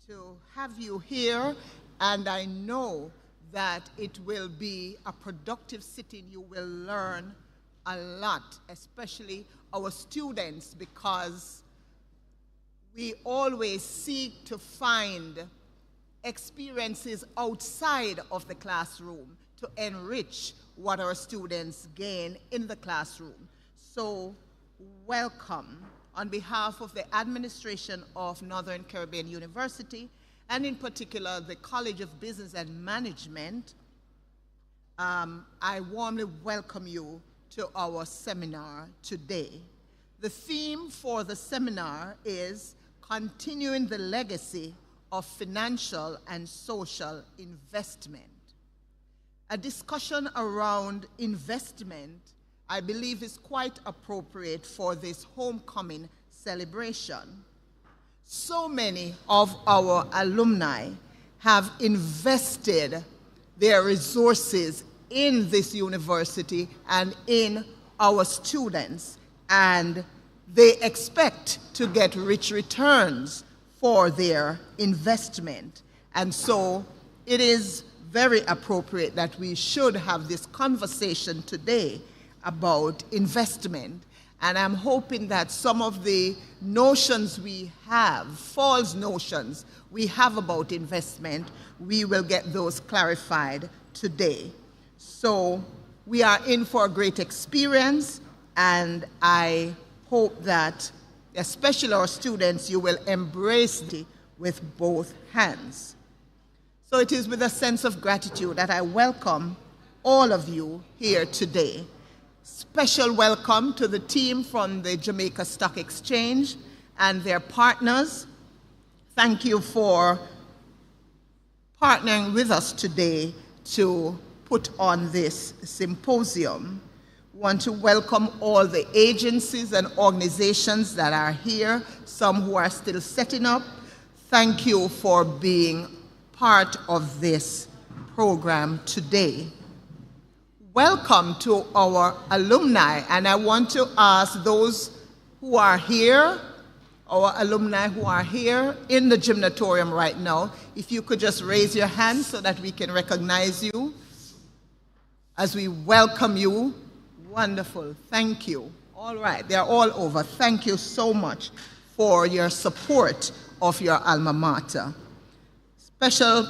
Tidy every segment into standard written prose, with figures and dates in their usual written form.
to have you here, and I know that it will be a productive sitting. You will learn a lot, especially our students, because we always seek to find experiences outside of the classroom to enrich what our students gain in the classroom. So, welcome on behalf of the administration of Northern Caribbean University, and in particular the College of Business and Management. I warmly welcome you to our seminar today. The theme for the seminar is Continuing the Legacy of Financial and Social Investment. A discussion around investment, I believe, is quite appropriate for this homecoming celebration. So many of our alumni have invested their resources in this university and in our students, and they expect to get rich returns for their investment. And so it is very appropriate that we should have this conversation today about investment. And I'm hoping that some of the notions we have, false notions we have about investment, we will get those clarified today. So we are in for a great experience, and I hope that, especially our students, you will embrace it with both hands. So it is with a sense of gratitude that I welcome all of you here today. Special welcome to the team from the Jamaica Stock Exchange and their partners. Thank you for partnering with us today to put on this symposium. We want to welcome all the agencies and organizations that are here, some who are still setting up. Thank you for being part of this program today. Welcome to our alumni, and I want to ask those who are here, our alumni who are here in the gymnatorium right now, if you could just raise your hand so that we can recognize you as we welcome you. Wonderful, thank you. All right, they're all over. Thank you so much for your support of your alma mater. Special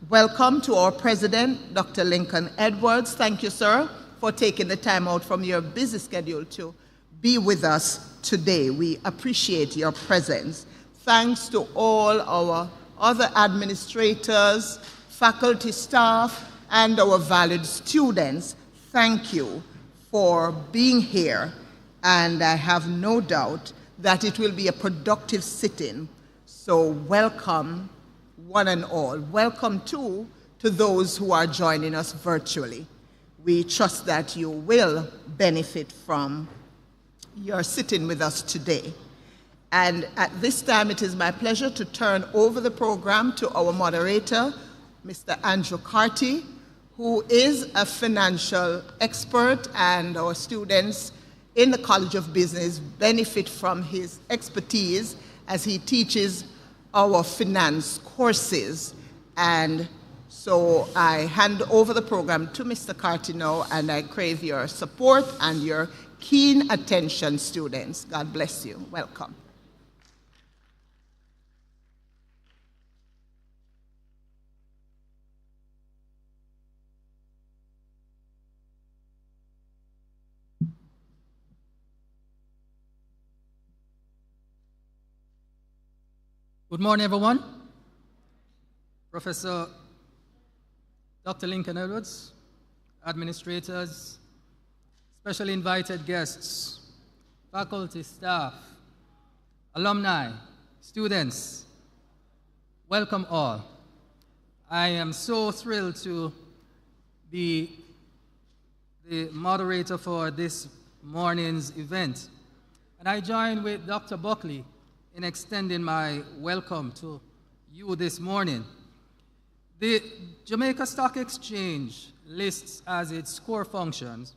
welcome to our president, Dr. Lincoln Edwards. Thank you, sir, for taking the time out from your busy schedule to be with us today. We appreciate your presence. Thanks to all our other administrators, faculty staff, and our valued students. Thank you for being here, and I have no doubt that it will be a productive sitting. So welcome, one and all. Welcome, too, to those who are joining us virtually. We trust that you will benefit from your sitting with us today. And at this time, it is my pleasure to turn over the program to our moderator, Mr. Andrew Carty, who is a financial expert, and our students in the College of Business benefit from his expertise as he teaches our finance courses. And so I hand over the program to Mr. Carty now, and I crave your support and your keen attention, students. God bless you. Welcome. Good morning, everyone. Professor Dr. Lincoln Edwards, administrators, specially invited guests, faculty, staff, alumni, students, welcome all. I am so thrilled to be the moderator for this morning's event. And I join with Dr. Buckley in extending my welcome to you this morning. The Jamaica Stock Exchange lists as its core functions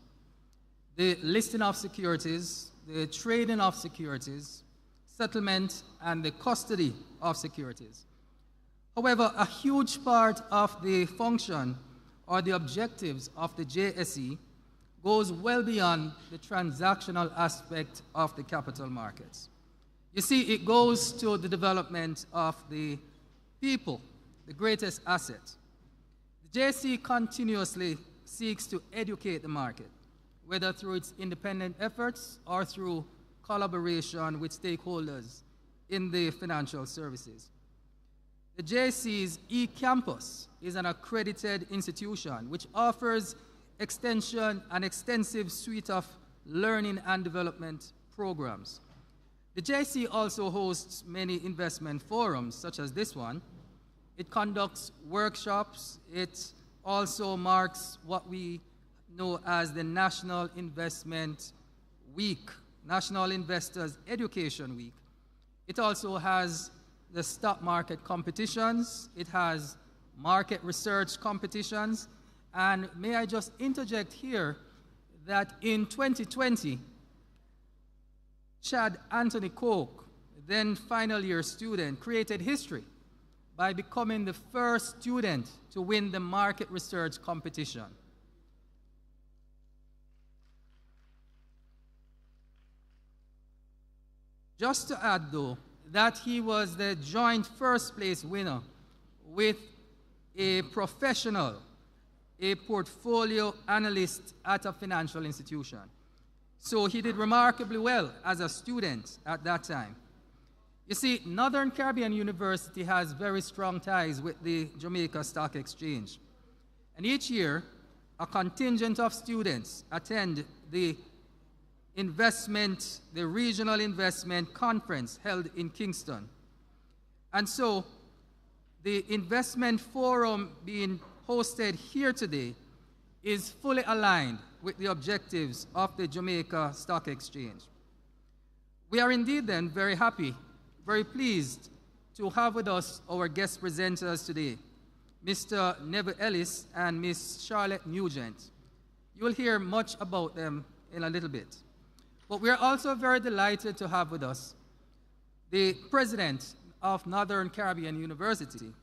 the listing of securities, the trading of securities, settlement, and the custody of securities. However, a huge part of the function or the objectives of the JSE goes well beyond the transactional aspect of the capital markets. You see, it goes to the development of the people, the greatest asset. The JSE continuously seeks to educate the market, whether through its independent efforts or through collaboration with stakeholders in the financial services. The JSE's eCampus is an accredited institution which offers an extensive suite of learning and development programs. The JSE also hosts many investment forums, such as this one. It conducts workshops. It also marks what we know as the National Investment Week, National Investors Education Week. It also has the stock market competitions. It has market research competitions. And may I just interject here that in 2020, Chad Anthony Coke, then final year student, created history by becoming the first student to win the market research competition. Just to add, though, that he was the joint first place winner with a professional, a portfolio analyst at a financial institution. So he did remarkably well as a student at that time. You see, Northern Caribbean University has very strong ties with the Jamaica Stock Exchange. And each year, a contingent of students attend the regional investment conference held in Kingston. And so the investment forum being hosted here today is fully aligned with the objectives of the Jamaica Stock Exchange. We are indeed then very happy, very pleased to have with us our guest presenters today, Mr. Neville Ellis and Ms. Charlotte Nugent. You will hear much about them in a little bit. But we are also very delighted to have with us the president of Northern Caribbean University,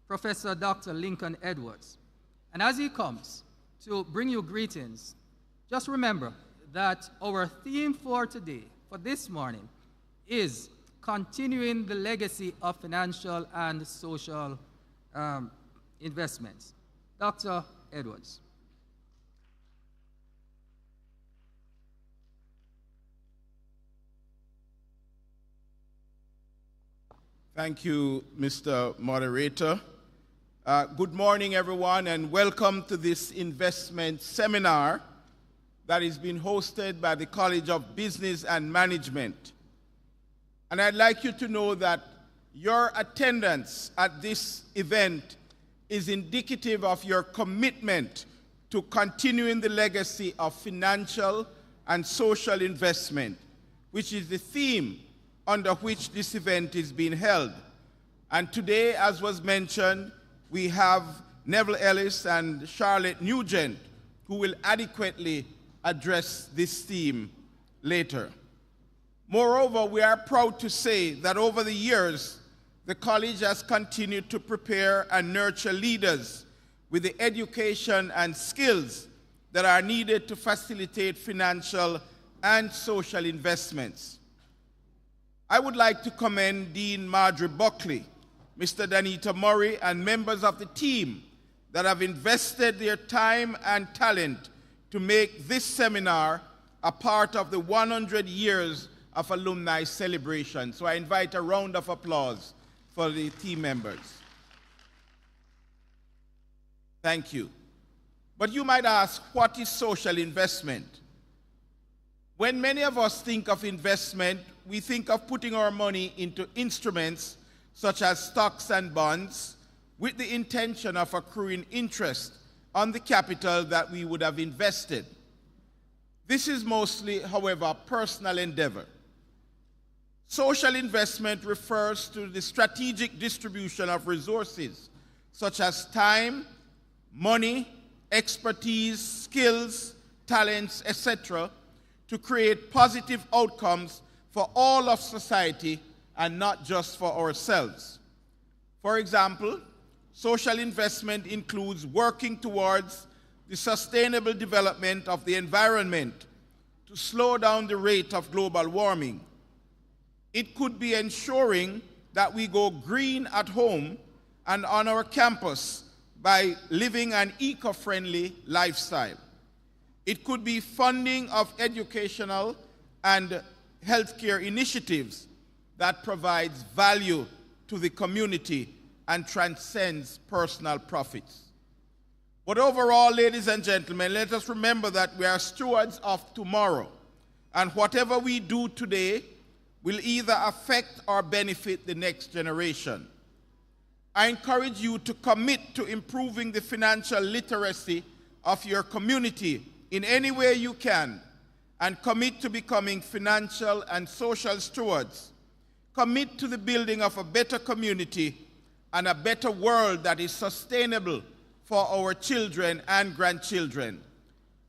Professor Dr. Lincoln Edwards. And as he comes to bring you greetings, just remember that our theme for today, for this morning, is continuing the legacy of financial and social investments. Dr. Edwards. Thank you, Mr. Moderator. Good morning, everyone, and welcome to this investment seminar that is being hosted by the College of Business and Management. And I'd like you to know that your attendance at this event is indicative of your commitment to continuing the legacy of financial and social investment, which is the theme under which this event is being held. And today, as was mentioned, we have Neville Ellis and Charlotte Nugent, who will adequately address this theme later. Moreover, we are proud to say that over the years, the college has continued to prepare and nurture leaders with the education and skills that are needed to facilitate financial and social investments. I would like to commend Dean Marjorie Buckley, Mr. Danita Murray, and members of the team that have invested their time and talent to make this seminar a part of the 100 years of alumni celebration. So I invite a round of applause for the team members. Thank you. But you might ask, what is social investment? When many of us think of investment, we think of putting our money into instruments such as stocks and bonds with the intention of accruing interest on the capital that we would have invested. This is mostly, however, a personal endeavor. Social investment refers to the strategic distribution of resources such as time, money, expertise, skills, talents, etc., to create positive outcomes for all of society and not just for ourselves. For example, social investment includes working towards the sustainable development of the environment to slow down the rate of global warming. It could be ensuring that we go green at home and on our campus by living an eco-friendly lifestyle. It could be funding of educational and healthcare initiatives that provides value to the community and transcends personal profits. But overall, ladies and gentlemen, let us remember that we are stewards of tomorrow, and whatever we do today will either affect or benefit the next generation. I encourage you to commit to improving the financial literacy of your community in any way you can, and commit to becoming financial and social stewards. Commit to the building of a better community and a better world that is sustainable for our children and grandchildren.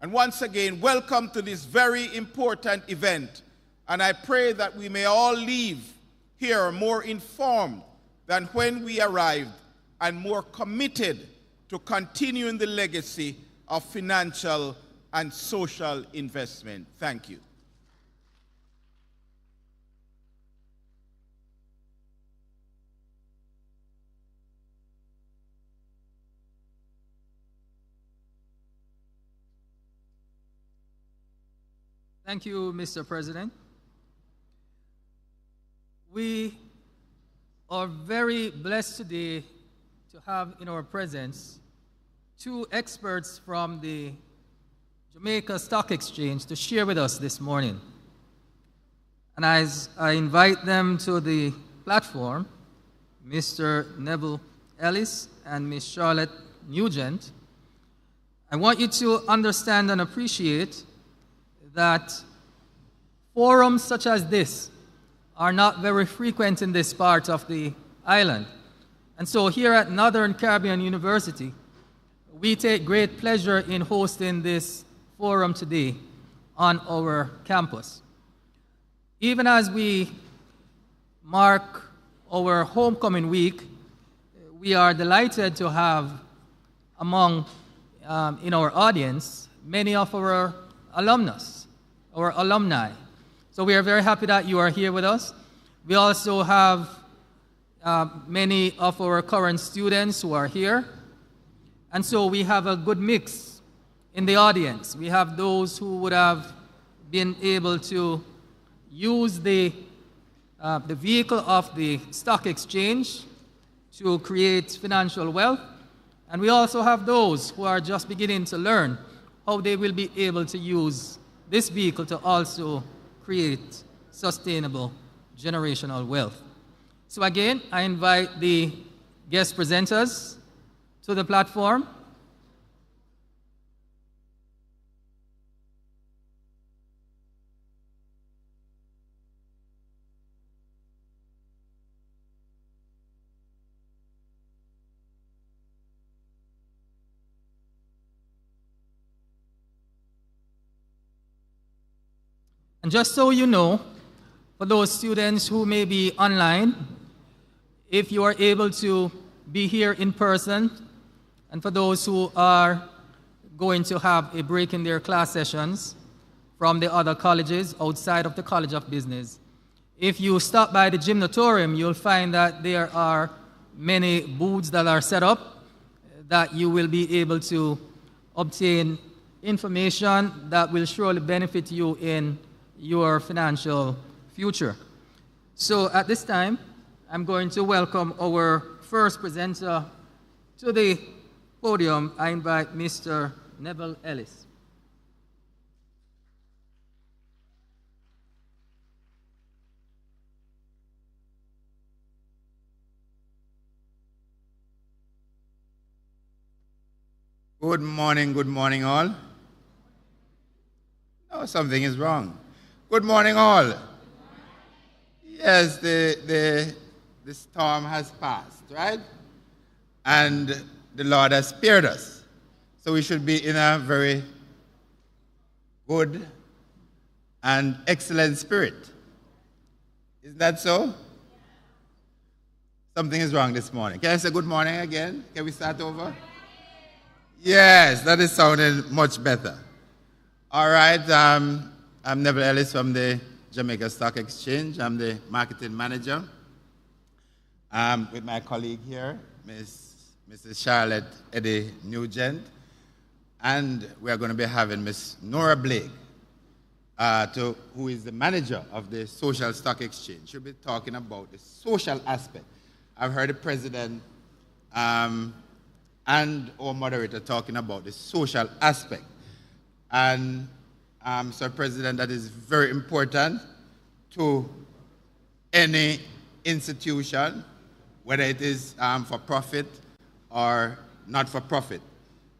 And once again, welcome to this very important event. And I pray that we may all leave here more informed than when we arrived and more committed to continuing the legacy of financial and social investment. Thank you. Thank you, Mr. President. We are very blessed today to have in our presence two experts from the Jamaica Stock Exchange to share with us this morning. And as I invite them to the platform, Mr. Neville Ellis and Ms. Charlotte Nugent, I want you to understand and appreciate that forums such as this are not very frequent in this part of the island. And so here at Northern Caribbean University, we take great pleasure in hosting this forum today on our campus. Even as we mark our homecoming week, we are delighted to have among in our audience many of our alumnus, our alumni. So we are very happy that you are here with us. We also have many of our current students who are here. And so we have a good mix in the audience. We have those who would have been able to use the vehicle of the stock exchange to create financial wealth. And we also have those who are just beginning to learn how they will be able to use this vehicle to also create sustainable generational wealth. So again, I invite the guest presenters to the platform. And just so you know, for those students who may be online, if you are able to be here in person, and for those who are going to have a break in their class sessions from the other colleges outside of the College of Business, if you stop by the gymnatorium, you'll find that there are many booths that are set up that you will be able to obtain information that will surely benefit you in your financial future. So at this time, I'm going to welcome our first presenter to the podium. I invite Mr. Neville Ellis. Good morning all. Oh, something is wrong. Good morning all. Yes, the storm has passed, right? And the Lord has spared us. So we should be in a very good and excellent spirit. Isn't that so? Something is wrong this morning. Can I say good morning again? Can we start over? Yes, that is sounding much better. All right, I'm Neville Ellis from the Jamaica Stock Exchange. I'm the marketing manager. With my colleague here, Mrs. Charlotte Eddie Nugent, and we are going to be having Miss Nora Blake, who is the manager of the Social Stock Exchange. She'll be talking about the social aspect. I've heard the president and our moderator talking about the social aspect. And Sir President, that is very important to any institution, whether it is for profit or not for profit,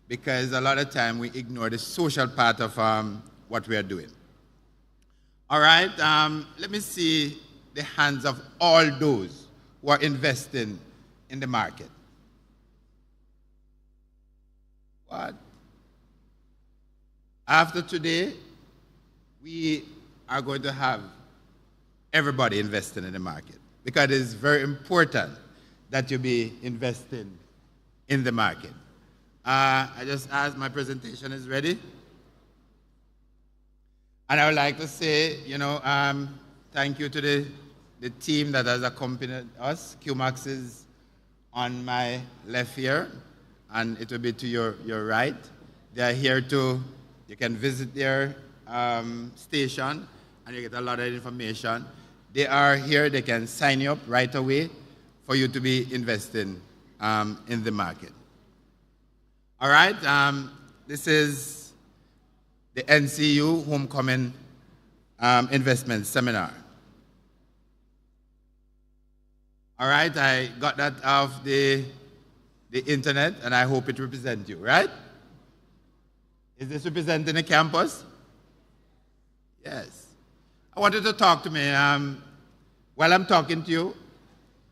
because a lot of time we ignore the social part of what we are doing. All right, let me see the hands of all those who are investing in the market. What? After today, we are going to have everybody investing in the market, because it is very important that you be investing in the market. I just asked, my presentation is ready. And I would like to say, thank you to the team that has accompanied us. QMAX is on my left here, and it will be to your right. They are here you can visit their station, and you get a lot of information. They are here, they can sign you up right away for you to be investing in the market. All right, this is the NCU Homecoming Investment Seminar. All right, I got that off the internet, and I hope it represents you, right? Is this representing the campus? Yes. I want you to talk to me. While I'm talking to you,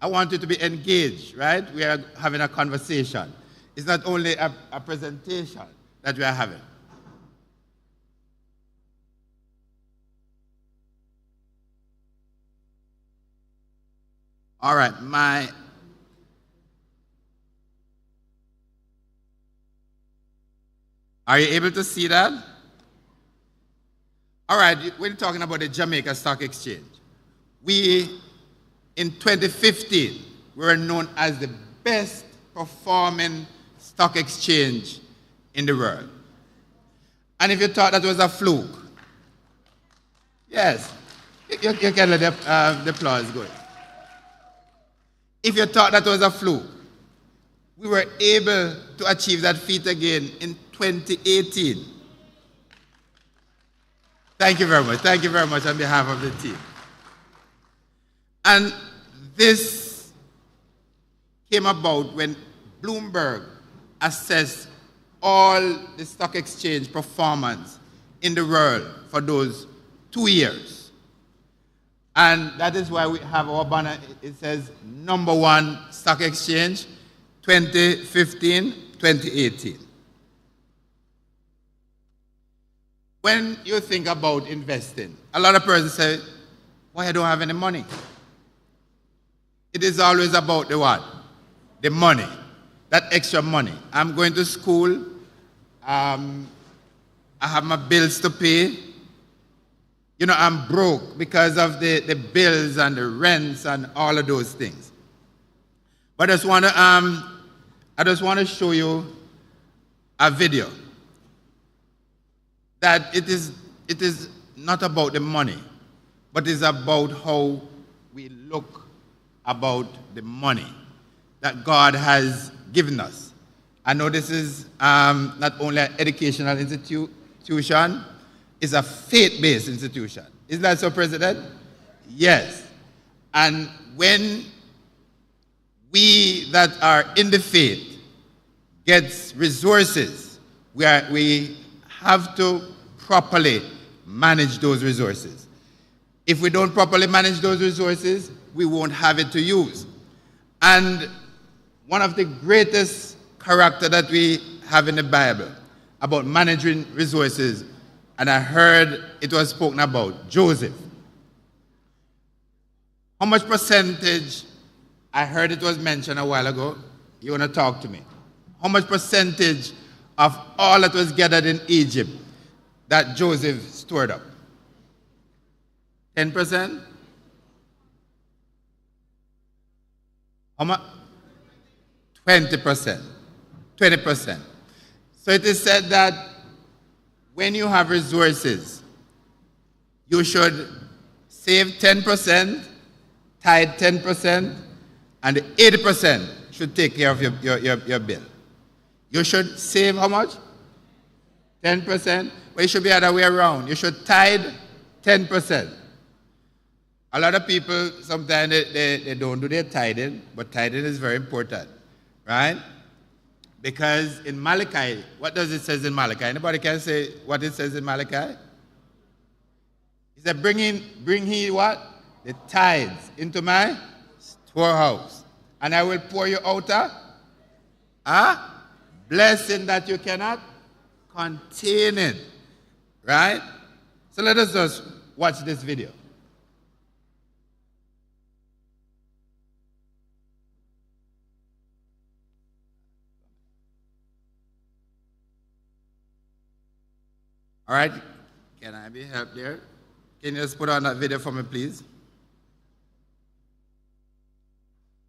I want you to be engaged, right? We are having a conversation. It's not only a presentation that we are having. All right, are you able to see that? All right, we're talking about the Jamaica Stock Exchange. In 2015, we were known as the best performing stock exchange in the world. And if you thought that was a fluke, yes, you can let the applause go. If you thought that was a fluke, we were able to achieve that feat again in 2018. Thank you very much. Thank you very much on behalf of the team. And this came about when Bloomberg assessed all the stock exchange performance in the world for those 2 years. And that is why we have our banner. It says #1 stock exchange 2015-2018. When you think about investing, a lot of persons say, why I don't have any money? It is always about the what? The money, that extra money. I'm going to school, I have my bills to pay. I'm broke because of the bills and the rents and all of those things. But I just want to show you a video that it is not about the money, but it's about how we look about the money that God has given us. I know this is not only an educational institution, it's a faith-based institution. Isn't that so, President? Yes. And when we that are in the faith get resources, we have to properly manage those resources. If we don't properly manage those resources, we won't have it to use. And one of the greatest character that we have in the Bible about managing resources, and I heard it was spoken about, Joseph. How much percentage I heard it was mentioned a while ago. You want to talk to me? How much percentage of all that was gathered in Egypt that Joseph stored up? 10%? How much? 20%. 20%. So it is said that when you have resources, you should save 10%, tithe 10%, and 80% should take care of your bill. You should save how much? 10%? Well, it should be the other way around. You should tithe 10%. A lot of people, sometimes they don't do their tithing, but tithing is very important, right? Because in Malachi, what does it say in Malachi? Anybody can say what it says in Malachi? It said, bring ye what? The tithes into my storehouse, and I will pour you out a blessing that you cannot contain it. Right? So let us just watch this video. All right, can I be helped there? Can you just put on that video for me, please?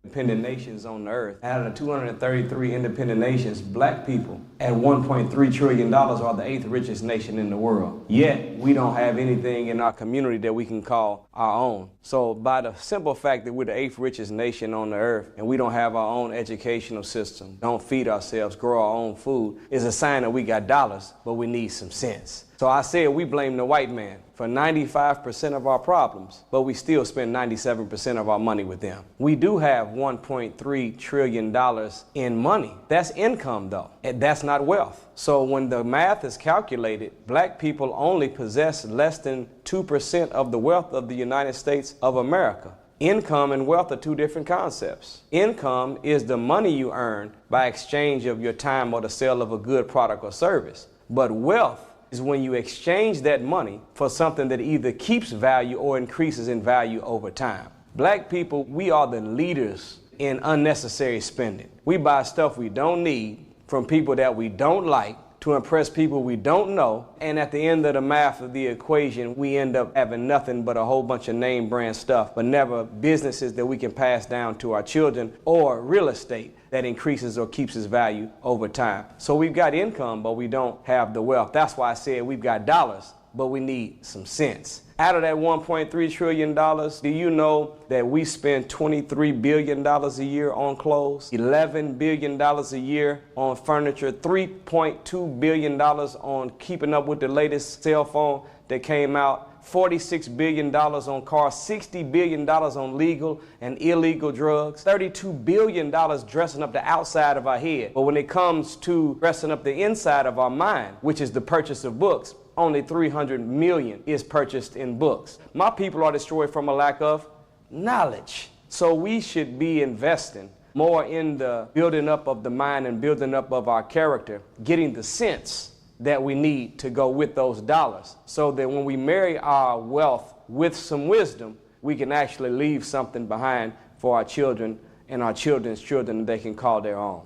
Independent nations on the earth. Out of the 233 independent nations, black people at $1.3 trillion are the 8th richest nation in the world. Yet, we don't have anything in our community that we can call our own. So by the simple fact that we're the 8th richest nation on the earth and we don't have our own educational system, don't feed ourselves, grow our own food, is a sign that we got dollars, but we need some sense. So I said we blame the white man for 95% of our problems, but we still spend 97% of our money with them. We do have $1.3 trillion in money. That's income, though. And that's not wealth. So when the math is calculated, black people only possess less than 2% of the wealth of the United States of America. Income and wealth are two different concepts. Income is the money you earn by exchange of your time or the sale of a good product or service. But wealth is when you exchange that money for something that either keeps value or increases in value over time. Black people, we are the leaders in unnecessary spending. We buy stuff we don't need from people that we don't like to impress people we don't know, and at the end of the math of the equation, we end up having nothing but a whole bunch of name brand stuff, but never businesses that we can pass down to our children or real estate that increases or keeps its value over time. So we've got income, but we don't have the wealth. That's why I said we've got dollars, but we need some sense. Out of that $1.3 trillion, do you know that we spend $23 billion a year on clothes, $11 billion a year on furniture, $3.2 billion on keeping up with the latest cell phone that came out, $46 billion on cars, $60 billion on legal and illegal drugs, $32 billion dressing up the outside of our head. But when it comes to dressing up the inside of our mind, which is the purchase of books, only $300 million is purchased in books. My people are destroyed from a lack of knowledge. So we should be investing more in the building up of the mind and building up of our character, getting the sense that we need to go with those dollars, so that when we marry our wealth with some wisdom, we can actually leave something behind for our children and our children's children that they can call their own.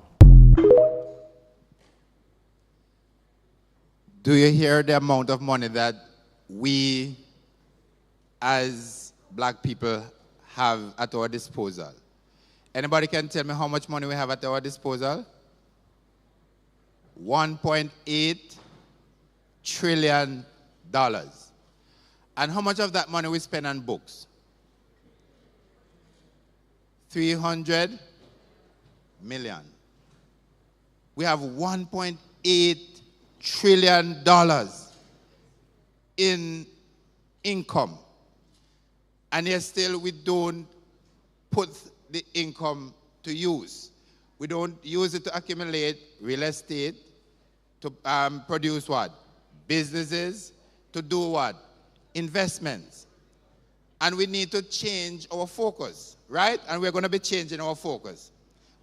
Do you hear the amount of money that we as black people have at our disposal? Anybody can tell me how much money we have at our disposal? $1.8 trillion. And how much of that money we spend on books? 300 million. We have $1.8 trillion in income, and yet still we don't put the income to use. We don't use it to accumulate real estate, to produce what? Businesses, to do what? Investments. And we need to change our focus, right? And we're going to be changing our focus.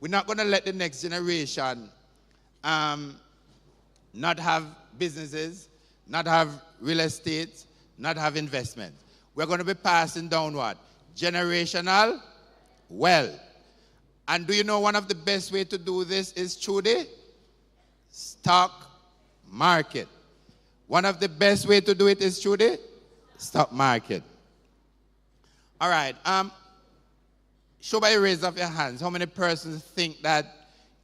We're not going to let the next generation not have businesses, not have real estate, not have investment. We're going to be passing down what? Generational wealth. And do you know one of the best way to do this is through the stock market. One of the best way to do it is through the stock market. All right. Show by a raise of your hands, how many persons think that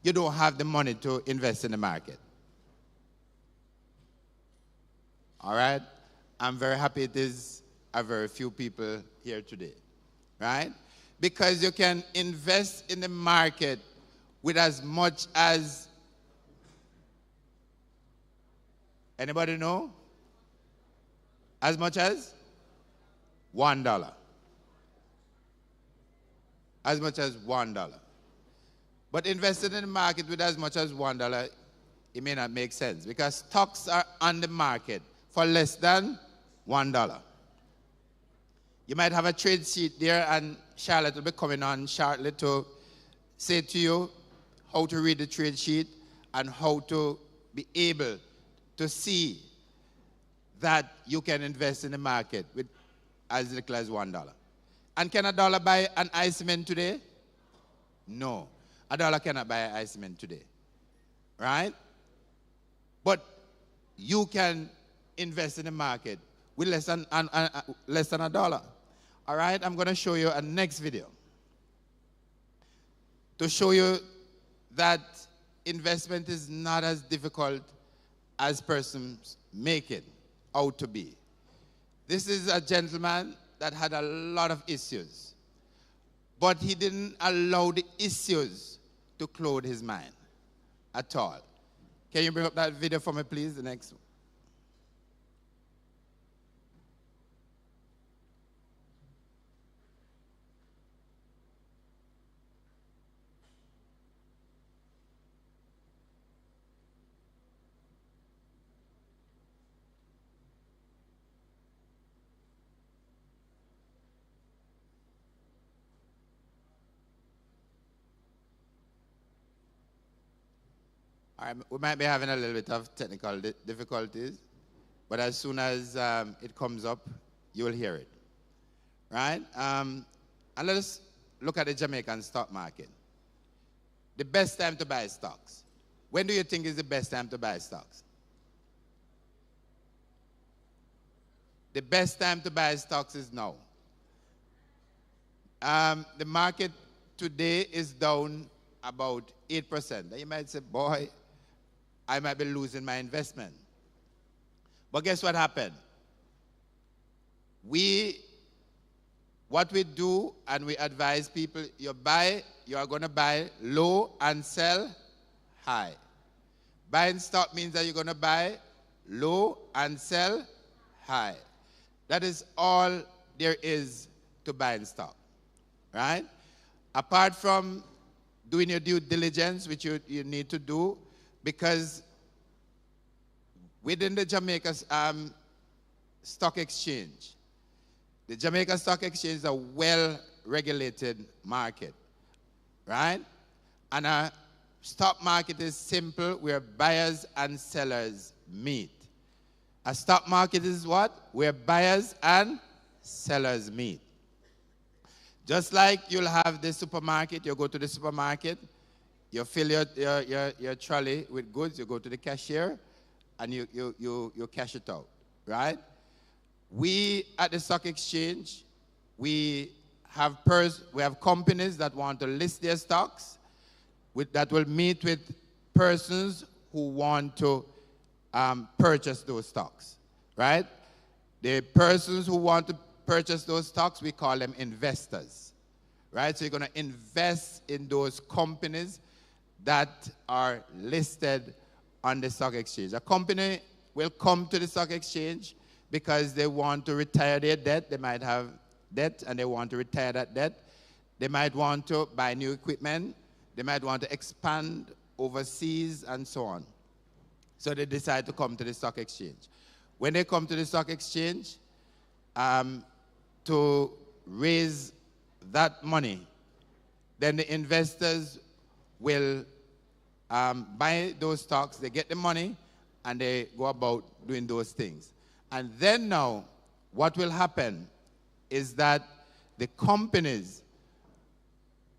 you don't have the money to invest in the market? All right. I'm very happy it is a very few people here today. Right? Because you can invest in the market with as much as, anybody know? As much as $1. As much as $1. But investing in the market with as much as $1, it may not make sense because stocks are on the market for less than $1. You might have a trade sheet there, and Charlotte will be coming on shortly to say to you how to read the trade sheet and how to be able to see that you can invest in the market with as little as $1. And can a dollar buy an ice cement today? No. A dollar cannot buy an ice cement today. Right? But you can invest in the market with less than a dollar. All right, I'm going to show you a next video to show you that investment is not as difficult as persons make it out to be. This is a gentleman that had a lot of issues, but he didn't allow the issues to cloud his mind at all. Can you bring up that video for me, please, the next one? All right, we might be having a little bit of technical difficulties, but as soon as it comes up, you will hear it, right? And let us look at the Jamaican stock market. The best time to buy stocks. When do you think is the best time to buy stocks? The best time to buy stocks is now. The market today is down about 8%. Now you might say, boy, I might be losing my investment. But guess what happened? What we do, and we advise people, you are going to buy low and sell high. Buying stock means that you're going to buy low and sell high. That is all there is to buying stock, right? Apart from doing your due diligence, which you need to do, because within the Jamaica Stock Exchange, the Jamaica Stock Exchange is a well-regulated market, right? And a stock market is simple, where buyers and sellers meet. A stock market is what? Where buyers and sellers meet. Just like you'll have the supermarket, you go to the supermarket, you fill your trolley with goods, you go to the cashier, and you cash it out, right? We at the stock exchange, we have companies that want to list their stocks, that will meet with persons who want to purchase those stocks, right? The persons who want to purchase those stocks, we call them investors, right? So you're going to invest in those companies that are listed on the stock exchange. A company will come to the stock exchange because they want to retire their debt. They might have debt and they want to retire that debt. They might want to buy new equipment. They might want to expand overseas and so on. So they decide to come to the stock exchange. When they come to the stock exchange, to raise that money, then the investors will buy those stocks, they get the money, and they go about doing those things. And then now, what will happen is that the companies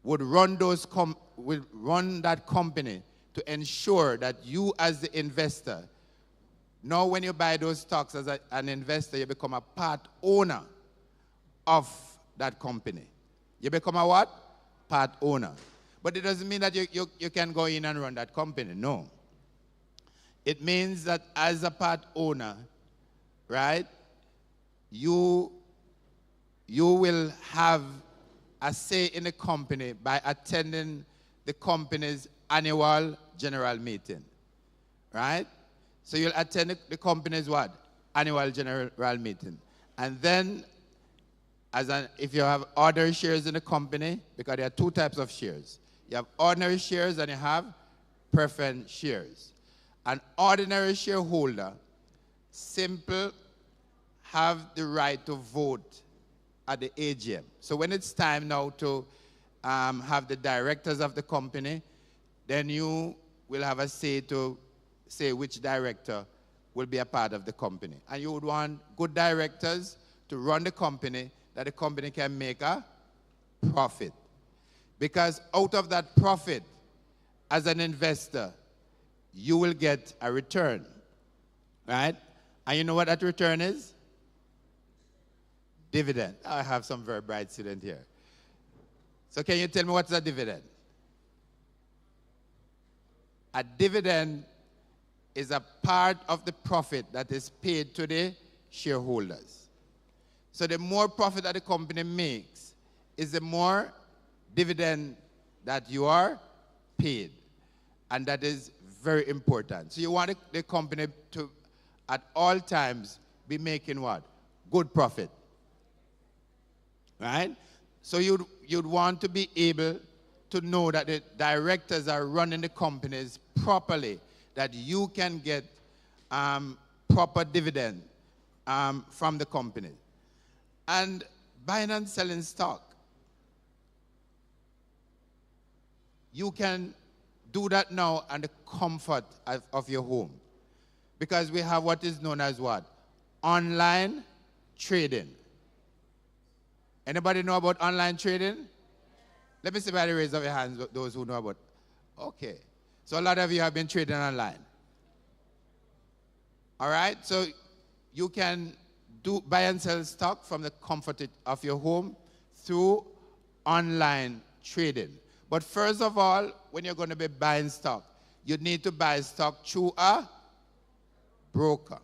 would run that company to ensure that you as the investor, now when you buy those stocks as an investor, you become a part owner of that company. You become a what? Part owner. But it doesn't mean that you can go in and run that company. No. It means that as a part owner, right, you will have a say in the company by attending the company's annual general meeting, right? So you'll attend the company's what? Annual general meeting. And then, if you have ordinary shares in the company, because there are two types of shares. You have ordinary shares and you have preference shares. An ordinary shareholder simply have the right to vote at the AGM. So when it's time now to have the directors of the company, then you will have a say to say which director will be a part of the company. And you would want good directors to run the company, that the company can make a profit. Because out of that profit, as an investor, you will get a return, right? And you know what that return is? Dividend. I have some very bright student here. So can you tell me what's a dividend? A dividend is a part of the profit that is paid to the shareholders. So the more profit that the company makes is the more dividend that you are paid. And that is very important. So you want the company to, at all times, be making what? Good profit. Right? So you'd want to be able to know that the directors are running the companies properly, that you can get proper dividend from the company. And buying and selling stock, you can do that now in the comfort of your home. Because we have what is known as what? Online trading. Anybody know about online trading? Let me see by the raise of your hands, those who know about. Okay. So a lot of you have been trading online. All right? So you can buy and sell stock from the comfort of your home through online trading. But first of all, when you're going to be buying stock, you need to buy stock through a broker.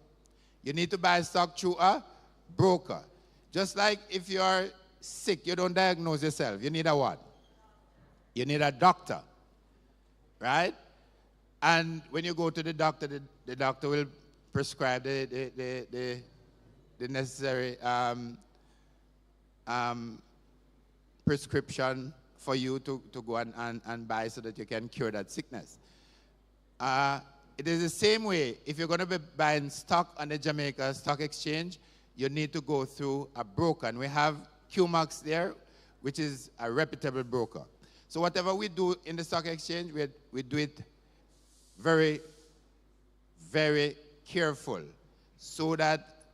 You need to buy stock through a broker. Just like if you're sick, you don't diagnose yourself. You need a what? You need a doctor, right? And when you go to the doctor, the doctor will prescribe the necessary prescription for you to go and buy so that you can cure that sickness. It is the same way. If you're going to be buying stock on the Jamaica Stock Exchange, you need to go through a broker. And we have QMAX there, which is a reputable broker. So whatever we do in the stock exchange, we do it very, very careful so that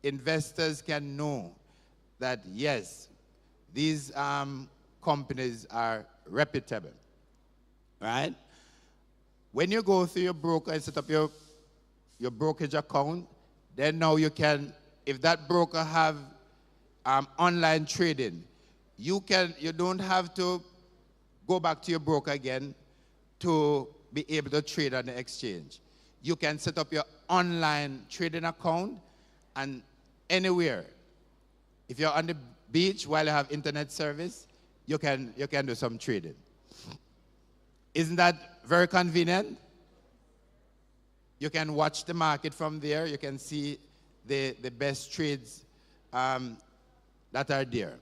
investors can know that, yes, these companies are reputable, right? When you go through your broker and set up your brokerage account, then now you can, if that broker have online trading, you don't have to go back to your broker again to be able to trade on the exchange. You can set up your online trading account, and anywhere, if you're on the beach while you have internet service, you can do some trading. Isn't that very convenient? You can watch the market from there. You can see the best trades that are there.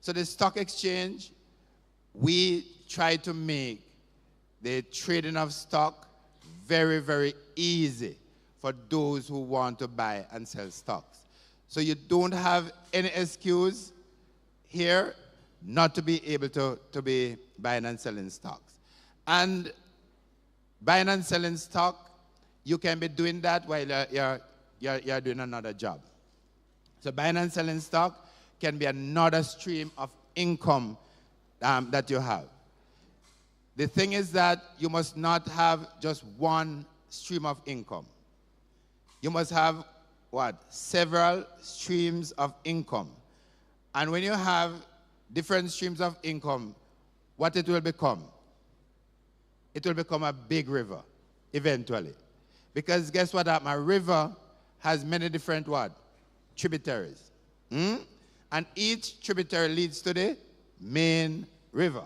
So the stock exchange, we try to make the trading of stock very, very easy for those who want to buy and sell stocks. So you don't have any excuse here not to be able to be buying and selling stocks. And buying and selling stock, you can be doing that while you're doing another job. So buying and selling stock can be another stream of income that you have. The thing is that you must not have just one stream of income. You must have, what? Several streams of income. And when you have different streams of income, what it will become? It will become a big river, eventually. Because guess what? My river has many different what? Tributaries. And each tributary leads to the main river.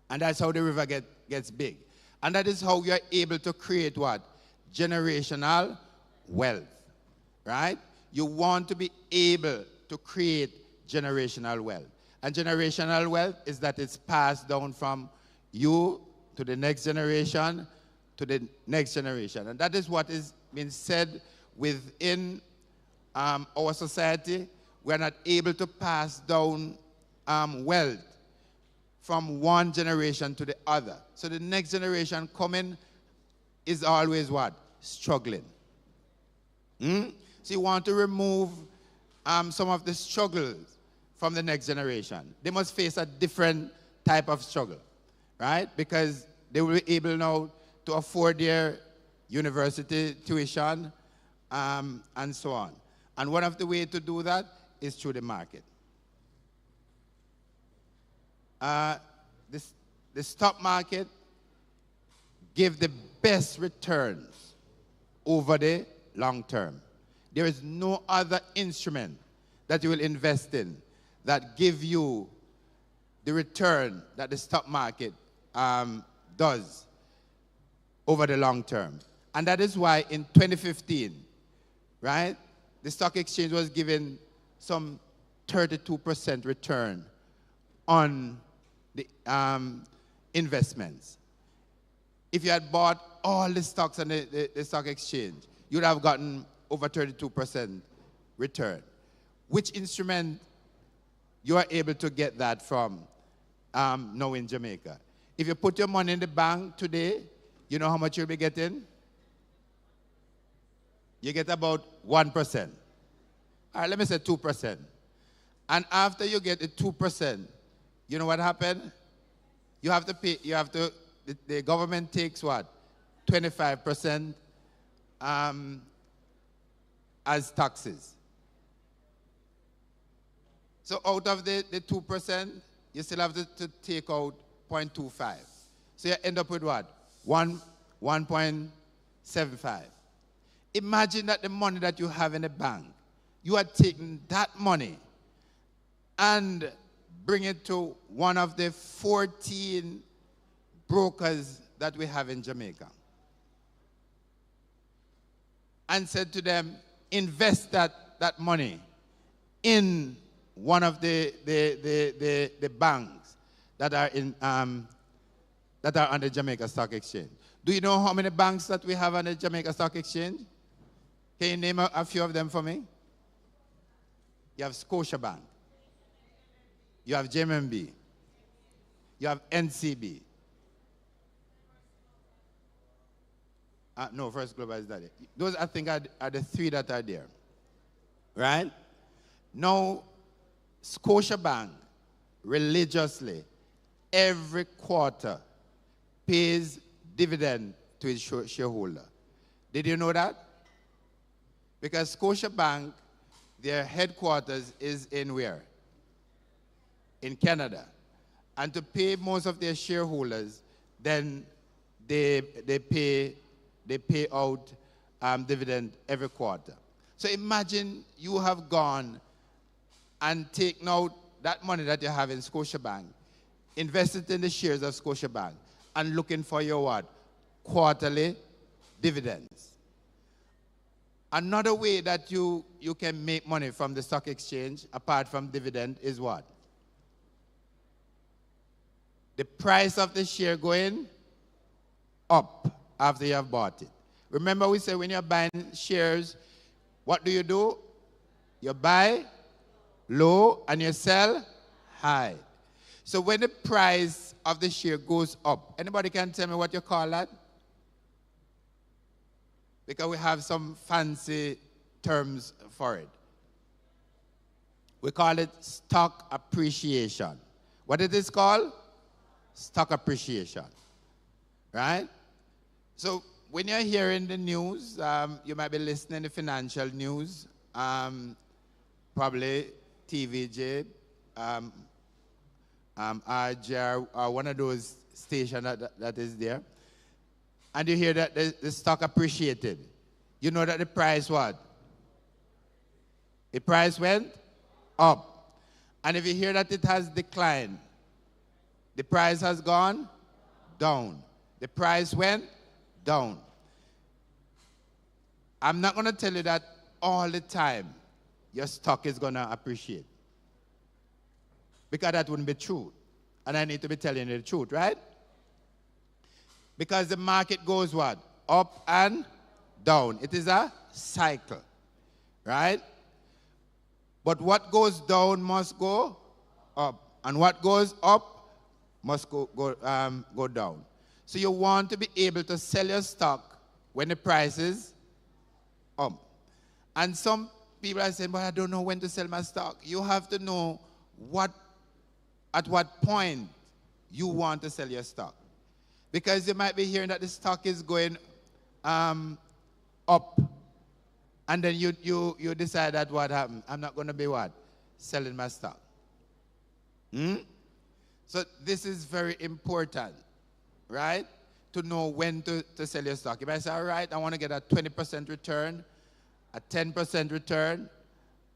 And that's how the river gets big. And that is how you're able to create what? Generational wealth. Right? You want to be able to create generational wealth. And generational wealth is that it's passed down from you to the next generation to the next generation. And that is what is being said within our society. We are not able to pass down wealth from one generation to the other. So the next generation coming is always what? Struggling. So you want to remove some of the struggles from the next generation. They must face a different type of struggle, right? Because they will be able now to afford their university tuition and so on. And one of the ways to do that is through the market. The stock market gives the best returns over the long term. There is no other instrument that you will invest in that give you the return that the stock market does over the long term. And that is why in 2015, right, the stock exchange was given some 32% return on the investments. If you had bought all the stocks on the stock exchange, you would have gotten over 32% return. Which instrument you are able to get that from now in Jamaica? If you put your money in the bank today, you know how much you'll be getting? You get about 1%. All right, let me say 2%. And after you get the 2%, you know what happened? You have to pay, the government takes what? 25% as taxes. So out of the 2%, you still have to take out 0.25. So you end up with what? 1.75. Imagine that the money that you have in the bank, you are taking that money and bring it to one of the 14 brokers that we have in Jamaica. And said to them, invest that money in one of the banks that are in that are on the Jamaica Stock Exchange. Do you know how many banks that we have on the Jamaica Stock Exchange? Can you name a few of them for me? You have Scotiabank. You have JMB. You have NCB. No, First Global is not there. Those, I think, are the three that are there. Right? Now, Scotiabank religiously, every quarter, pays dividend to its shareholder. Did you know that? Because Scotiabank, their headquarters is in where? In Canada. And to pay most of their shareholders, then they pay out dividend every quarter. So imagine you have gone and taken out that money that you have in Scotiabank, invested in the shares of Scotiabank, and looking for your what? Quarterly dividends. Another way that you can make money from the stock exchange, apart from dividend, is what? The price of the share going up after you have bought it. Remember we said when you're buying shares, what do? You buy low and you sell high. So when the price of the share goes up, anybody can tell me what you call that? Because we have some fancy terms for it. We call it stock appreciation. What it is called? stock appreciation, right? So when you're hearing the news, you might be listening to financial news, probably TVJ, RJR, or one of those stations that is there, and you hear that the stock appreciated. You know that the price what? The price went up. And if you hear that it has declined, the price has gone down. The price went down. I'm not going to tell you that all the time your stock is going to appreciate, because that wouldn't be true. And I need to be telling you the truth, right? Because the market goes what? Up and down. It is a cycle, right? But what goes down must go up, and what goes up must go down. So you want to be able to sell your stock when the price is up. And some people are saying, but I don't know when to sell my stock. You have to know at what point you want to sell your stock. Because you might be hearing that the stock is going up. And then you decide that what happened? I'm not going to be what? Selling my stock. So this is very important, right? To know when to sell your stock. You might say, all right, I want to get a 20% return, a 10% return,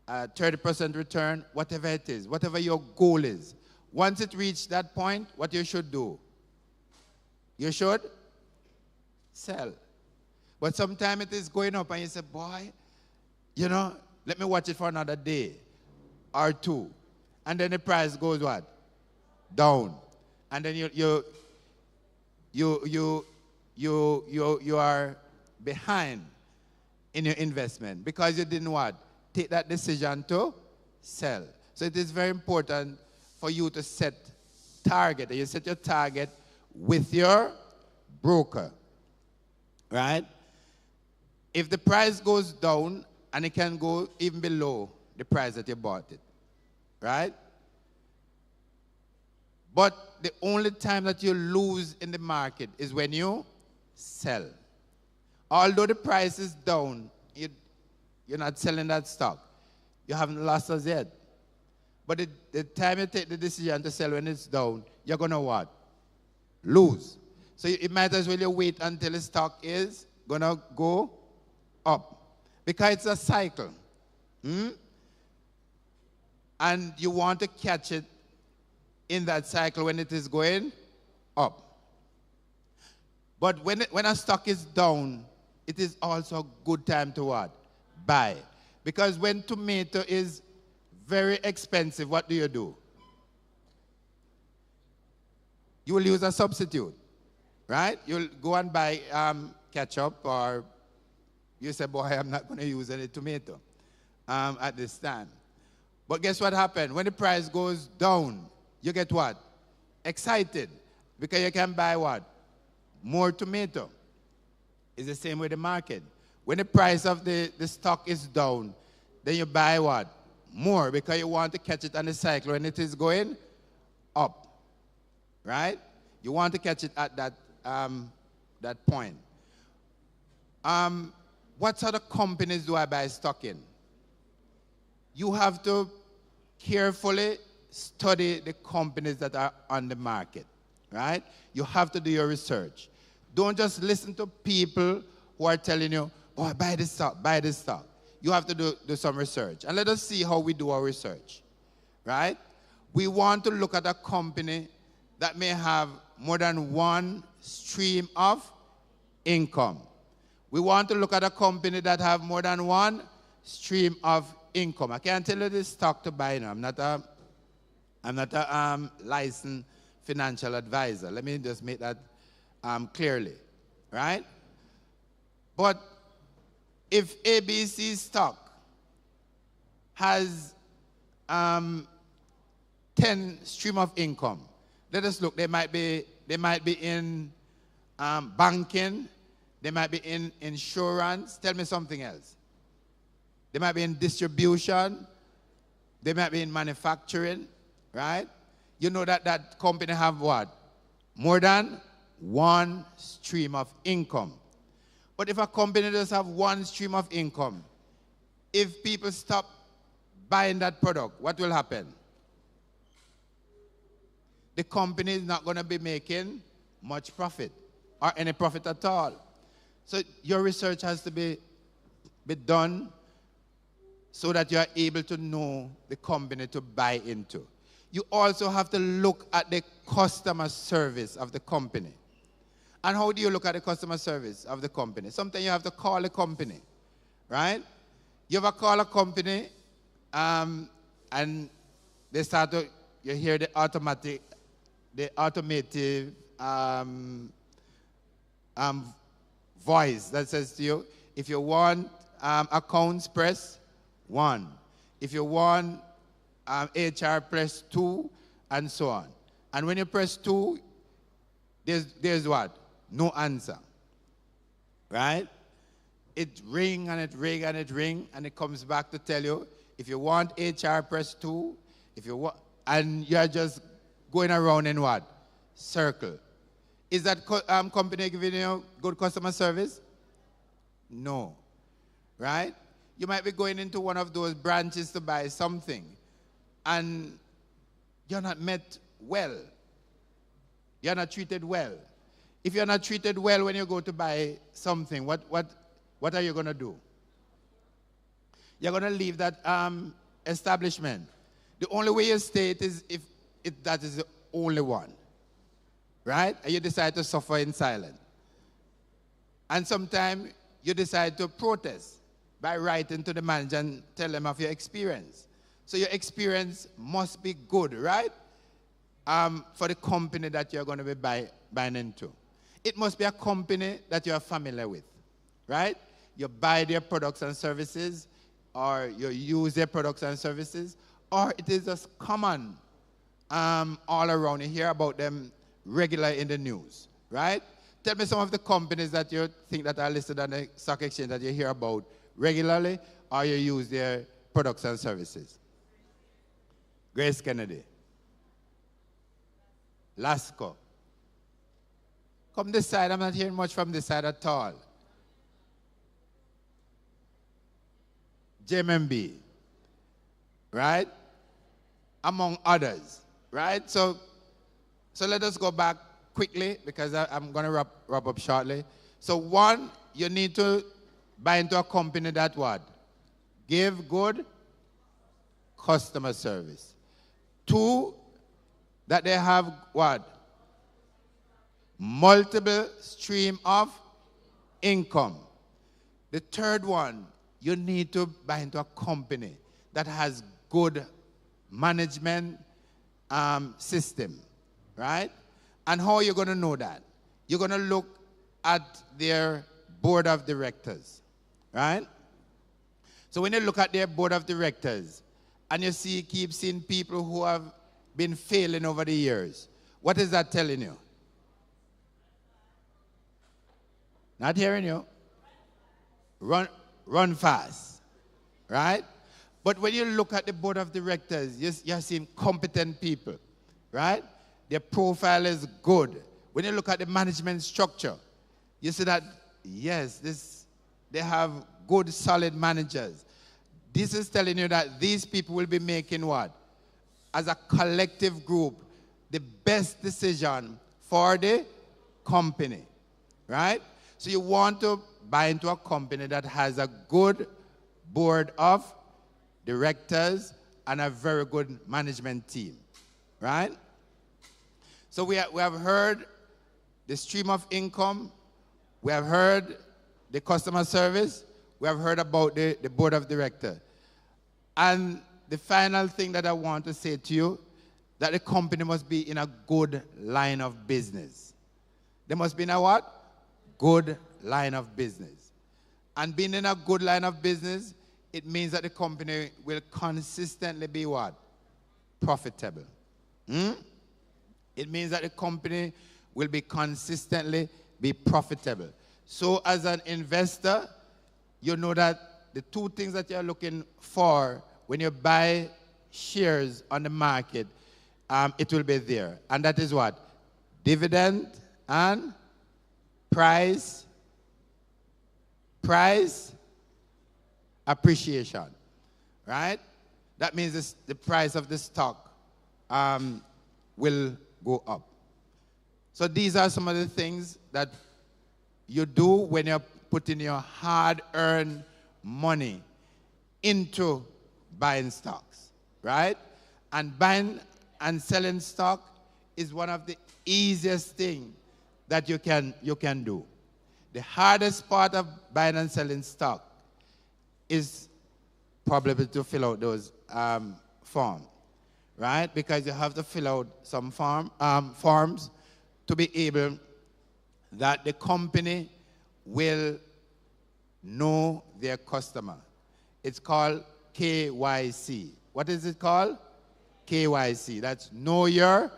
a 30% return, whatever it is, whatever your goal is. Once it reaches that point, what you should do? You should sell. But sometimes it is going up and you say, boy, you know, let me watch it for another day or two. And then the price goes what? Down. And then you are behind in your investment because you didn't what? Take that decision to sell. So it is very important for you to set target. You set your target with your broker, right? If the price goes down, and it can go even below the price that you bought it, right? But the only time that you lose in the market is when you sell. Although the price is down, you're not selling that stock. You haven't lost as yet. But the time you take the decision to sell when it's down, you're going to what? Lose. So it might as well you wait until the stock is going to go up. Because it's a cycle. And you want to catch it in that cycle when it is going up. But when a stock is down, it is also a good time to what? Buy. Because when tomato is very expensive, what do? You will use a substitute, right? You'll go and buy ketchup, or you say, boy, I'm not going to use any tomato at this time. But guess what happened? When the price goes down, you get what? Excited. Because you can buy what? More tomato. It's the same with the market. When the price of the stock is down, then you buy what? More, because you want to catch it on the cycle when it is going up. Right? You want to catch it at that point. What sort of companies do I buy stock in? You have to carefully study the companies that are on the market, right? You have to do your research. Don't just listen to people who are telling you, oh, buy this stock, buy this stock. You have to do some research. And let us see how we do our research, right? We want to look at a company that may have more than one stream of income. We want to look at a company that have more than one stream of income. I can't tell you this stock to buy now. I'm not a licensed financial advisor. Let me just make that clearly, right? But if ABC stock has 10 stream of income, let us look. They might be in banking. They might be in insurance. Tell me something else. They might be in distribution. They might be in manufacturing, right? You know that company have what? more than one stream of income. But if a company does have one stream of income, if people stop buying that product, what will happen? The company is not going to be making much profit or any profit at all. So your research has to be done so that you are able to know the company to buy into. You also have to look at the customer service of the company. And how do you look at the customer service of the company? Sometimes you have to call a company, right? You ever call a company and they start to, you hear the automated voice that says to you, if you want accounts, press 1. If you want HR, press 2, and so on. And when you press 2, there's what? No answer. Right? It ring and it ring and it ring, and it comes back to tell you, if you want HR, press 2. If you want, and you're just going around in what? Circle. Is that company giving you good customer service? No. Right? You might be going into one of those branches to buy something, and you're not met well. You're not treated well. If you're not treated well when you go to buy something, what are you going to do? You're going to leave that establishment. The only way you stay is if that is the only one. Right? And you decide to suffer in silence. And sometimes you decide to protest by writing to the manager and tell them of your experience. So your experience must be good, right? For the company that you're going to be buying into. It must be a company that you're familiar with, right? You buy their products and services, or you use their products and services, or it is just common all around. You hear about them regular in the news, right? Tell me some of the companies that you think that are listed on the stock exchange that you hear about regularly, or you use their products and services. Grace Kennedy. Lasco. Come this side. I'm not hearing much from this side at all. JMB. Right? Among others. Right? So let us go back quickly, because I'm going to wrap up shortly. So one, you need to buy into a company that what? Give good customer service. 2, that they have what? Multiple stream of income. The 3rd one, you need to buy into a company that has good management system, right? And how are you going to know that? You're going to look at their board of directors, right? So when you look at their board of directors and you keep seeing people who have been failing over the years, what is that telling you? Not hearing you. Run fast, right? But when you look at the board of directors, you're seeing competent people, right? Their profile is good. When you look at the management structure, you see that, yes, they have good, solid managers. This is telling you that these people will be making what? As a collective group, the best decision for the company, right? So you want to buy into a company that has a good board of directors and a very good management team, right? So we have heard the stream of income, we have heard the customer service, we have heard about the board of directors. And the final thing that I want to say to you, that the company must be in a good line of business. They must be in a what? Good line of business. And being in a good line of business, it means that the company will consistently be what? Profitable. It means that the company will be consistently be profitable. So as an investor, you know that the 2 things that you're looking for when you buy shares on the market, it will be there. And that is what? dividend, and price appreciation, right? That means the price of the stock will go up. So these are some of the things that you do when you're putting your hard-earned money into buying stocks, right? And buying and selling stock is one of the easiest things that you can do. The hardest part of buying and selling stock is probably to fill out those forms, right? Because you have to fill out some forms to be able that the company will know their customer. It's called KYC. What is it called? KYC. That's know your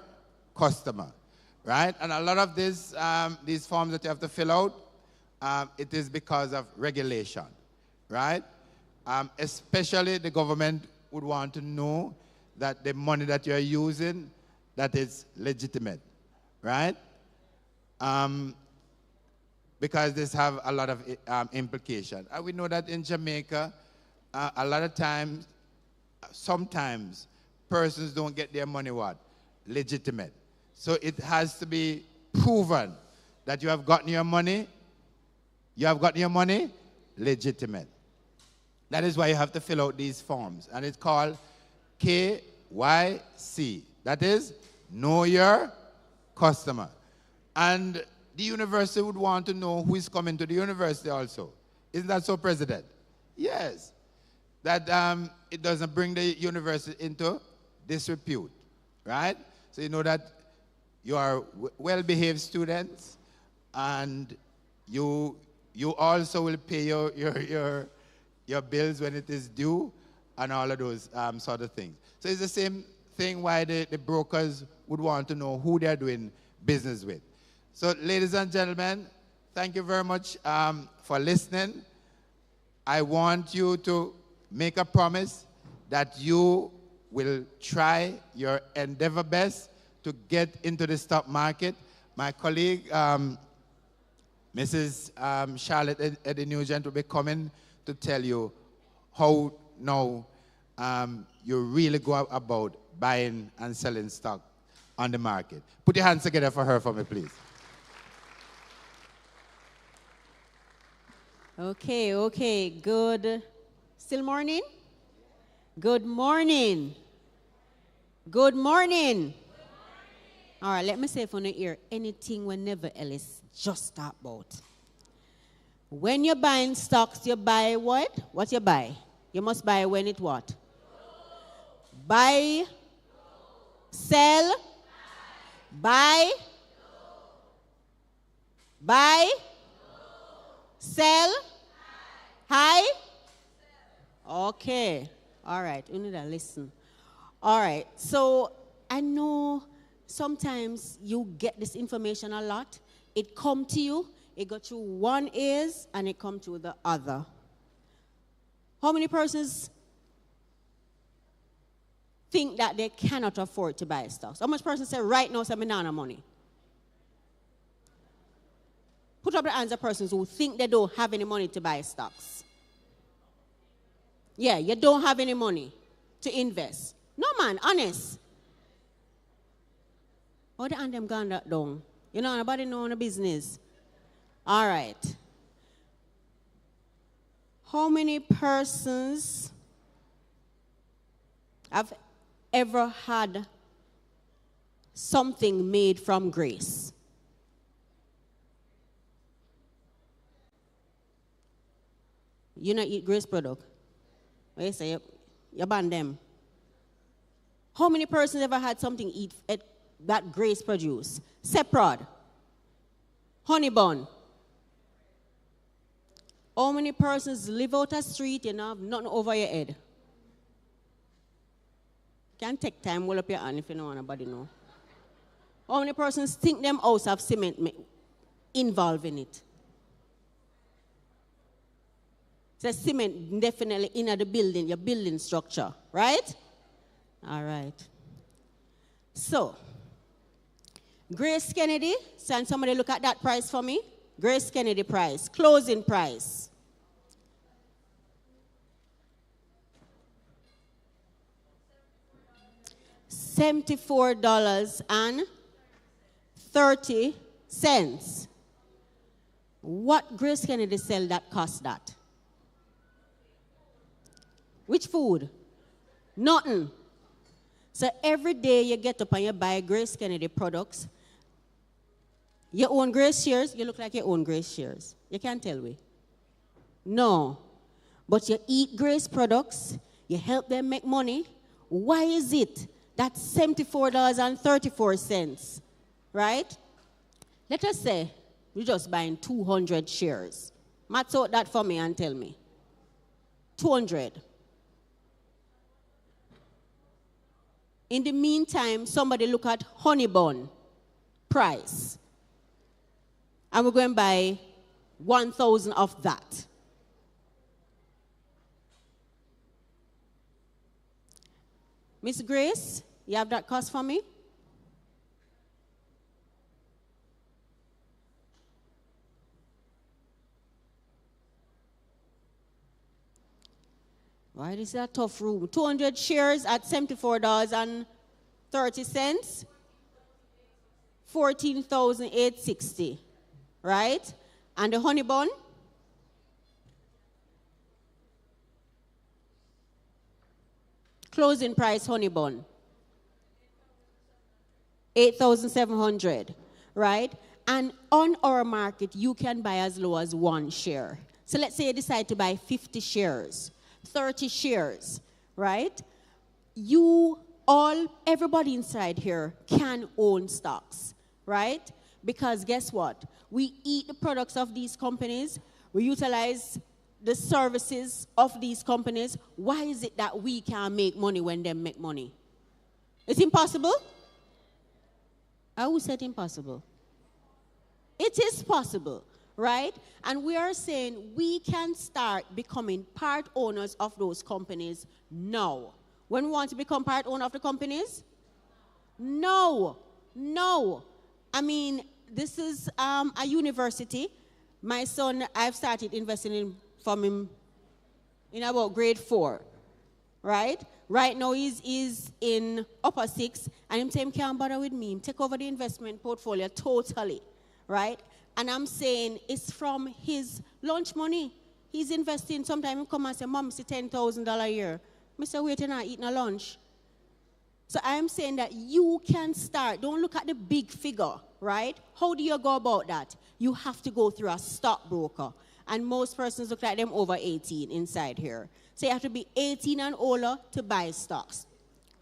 customer, right? And a lot of these forms that you have to fill out, it is because of regulation, right? Especially the government would want to know that the money that you're using, that is legitimate, right? Because this have a lot of implication. And we know that in Jamaica, a lot of times, sometimes persons don't get their money what? Legitimate. So it has to be proven that you have gotten your money legitimate. That is why you have to fill out these forms. And it's called KYC. That is, know your customer. And the university would want to know who is coming to the university also. Isn't that so, President? Yes. That it doesn't bring the university into disrepute, right? So you know that you are well-behaved students, and you also will pay your bills when it is due, and all of those sort of things. So it's the same thing why the brokers would want to know who they're doing business with. So ladies and gentlemen, thank you very much for listening. I want you to make a promise that you will try your endeavor best to get into the stock market. My colleague, Mrs. Charlotte Eddie Nugent, will be coming to tell you how now you really go about buying and selling stock on the market. Put your hands together for her for me, please. Okay, good. Still morning? Good morning. Good morning. All right, let me say from the ear, anything whenever Ellis just talk about. When you're buying stocks, you buy what? What you buy? You must buy when it what? Buy, sell, buy, sell, high. Okay. All right. You need to listen. All right. So I know sometimes you get this information a lot. It come to you. It go through one ears and it come through the other. How many persons think that they cannot afford to buy stocks? How much persons say right now, say me nah no money? Put up the hands of persons who think they don't have any money to buy stocks. Yeah, you don't have any money to invest. No, man, honest. How the hand them gone that down? You know, nobody know the business. All right. How many persons have ever had something made from grace? You not eat grace product? What you say? You ban them. How many persons ever had something eat that grace produce? Seprod, honey bun. How many persons live out a street and have nothing over your head? Can take time, hold up your hand if you don't want nobody know. How many persons think them house have cement involved in it? The cement definitely in the building, your building structure, right? All right. So, Grace Kennedy, can somebody look at that price for me? Grace Kennedy price, closing price. $74.30. What Grace Kennedy sell that cost that? Which food? Nothing. So every day you get up and you buy Grace Kennedy products. You own Grace shares, you look like you own Grace shares. You can't tell me. No. But you eat Grace products, you help them make money. Why is it that $74.34, right? Let us say you're just buying 200 shares. Math out that for me and tell me. 200. In the meantime, somebody look at honey bun price. And we're going to buy 1,000 of that. Miss Grace, you have that cost for me? Why is that a tough room? 200 shares at $74.30. 14,860. Right? And the honey bun? Closing price honey bun. 8,700. Right? And on our market, you can buy as low as 1 share. So let's say you decide to buy 50 shares. 30 shares, right? Everybody inside here can own stocks, right? Because guess what? We eat the products of these companies. We utilize the services of these companies. Why is it that we can't make money when they make money? It's impossible? Who said impossible? It is possible. Right? And we are saying we can start becoming part owners of those companies now. When we want to become part owner of the companies? No. No. I mean, this is a university. My son, I've started investing from him in about grade 4. Right? Right now he's in upper 6, and him saying, can't bother with me. Take over the investment portfolio totally. Right? And I'm saying it's from his lunch money. He's investing. Sometimes he come and say, Mom, it's $10,000 a year. I say, wait, you're not eating a lunch. So I'm saying that you can start. Don't look at the big figure, right? How do you go about that? You have to go through a stockbroker. And most persons look like them over 18 inside here. So you have to be 18 and older to buy stocks.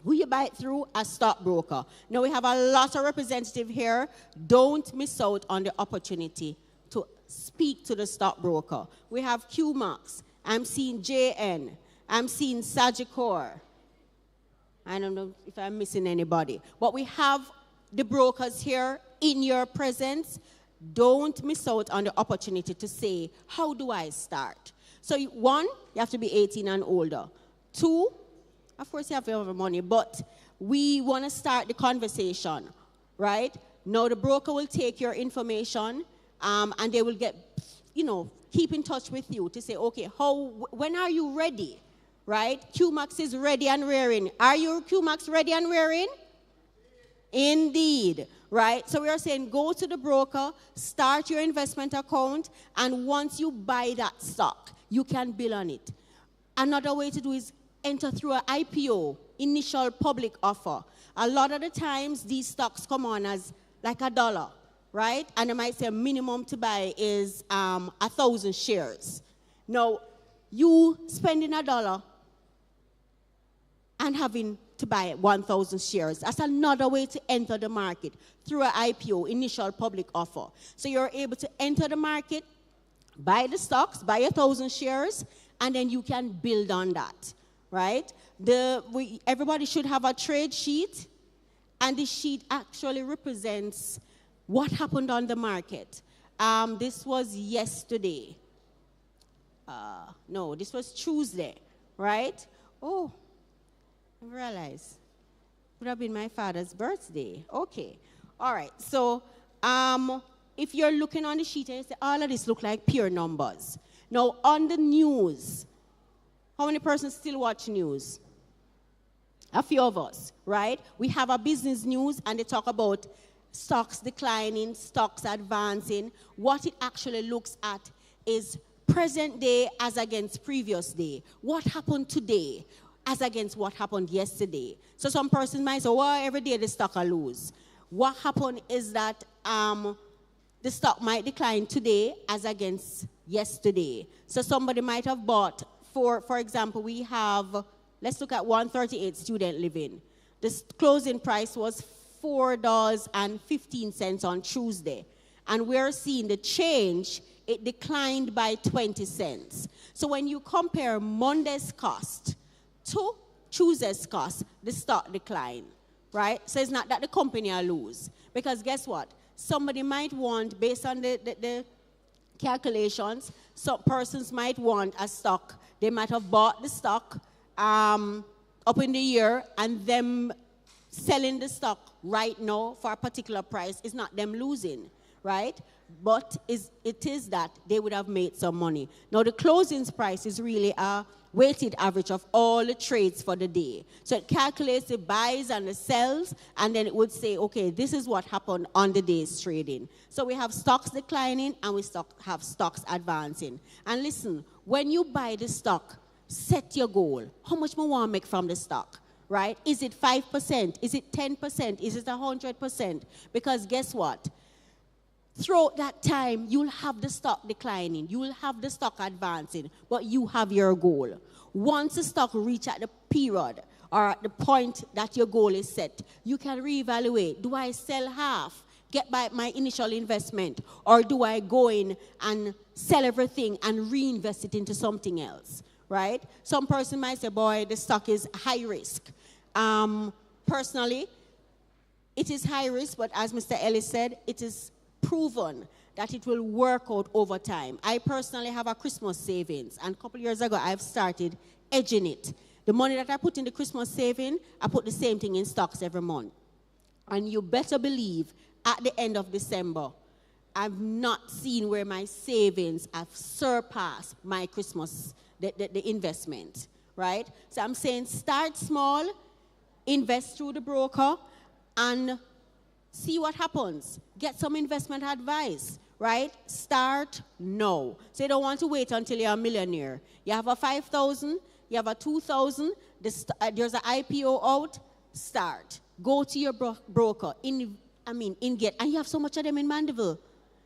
Who you buy it through? A stockbroker. Now we have a lot of representatives here. Don't miss out on the opportunity to speak to the stockbroker. We have QMax. I'm seeing JN. I'm seeing Sagicor. I don't know if I'm missing anybody. But we have the brokers here in your presence. Don't miss out on the opportunity to say, how do I start? So 1, you have to be 18 and older. 2, of course, you have to have money, but we want to start the conversation, right? Now, the broker will take your information, and they will keep in touch with you to say, okay, when are you ready, right? QMax is ready and rearing. Are you QMax ready and rearing? Indeed, right? So we are saying go to the broker, start your investment account, and once you buy that stock, you can build on it. Another way to do is enter through an IPO, initial public offer. A lot of the times, these stocks come on as like $1, right? And I might say minimum to buy is 1,000 shares. Now, you spending $1 and having to buy 1,000 shares. That's another way to enter the market through an IPO, initial public offer. So you're able to enter the market, buy the stocks, buy 1,000 shares, and then you can build on that. Right? Everybody should have a trade sheet, and the sheet actually represents what happened on the market. This was yesterday. No, this was Tuesday, right? Oh, I realized. It would have been my father's birthday. Okay. All right, so if you're looking on the sheet and you say, all of this look like pure numbers. Now, on the news, how many persons still watch news? A few of us, right? We have a business news and they talk about stocks declining, stocks advancing. What it actually looks at is present day as against previous day. What happened today as against what happened yesterday? So some persons might say, well, every day the stock will lose. What happened is that the stock might decline today as against yesterday. So somebody might have bought, for example, we have, let's look at 138 student living. The closing price was $4.15 on Tuesday. And we're seeing the change, it declined by 20 cents. So when you compare Monday's cost to Tuesday's cost, the stock decline, right? So it's not that the company will lose. Because guess what? Somebody might want, based on the calculations, some persons might want a stock. They might have bought the stock up in the year, and them selling the stock right now for a particular price is not them losing, right? But it is that they would have made some money. Now, the closing price is really a weighted average of all the trades for the day. So it calculates the buys and the sells, and then it would say, okay, this is what happened on the day's trading. So we have stocks declining and we have stocks advancing. And listen, when you buy the stock, set your goal. How much more want to make from the stock, right? Is it 5%? Is it 10%? Is it 100%? Because guess what? Throughout that time, you'll have the stock declining. You will have the stock advancing, but you have your goal. Once the stock reaches at the period or at the point that your goal is set, you can reevaluate. Do I sell half, get back my initial investment, or do I go in and sell everything and reinvest it into something else, right? Some person might say, boy, the stock is high risk. Personally, it is high risk, but as Mr. Ellis said, it is proven that it will work out over time. I personally have a Christmas savings, and a couple years ago, I've started edging it. The money that I put in the Christmas saving, I put the same thing in stocks every month. And you better believe, at the end of December, I've not seen where my savings have surpassed my Christmas, the investment, right? So I'm saying start small, invest through the broker, and see what happens. Get some investment advice, right? Start now. So you don't want to wait until you're a millionaire. You have a 5,000, you have a 2,000, there's an IPO out, start. Go to your broker, and you have so much of them in Mandeville.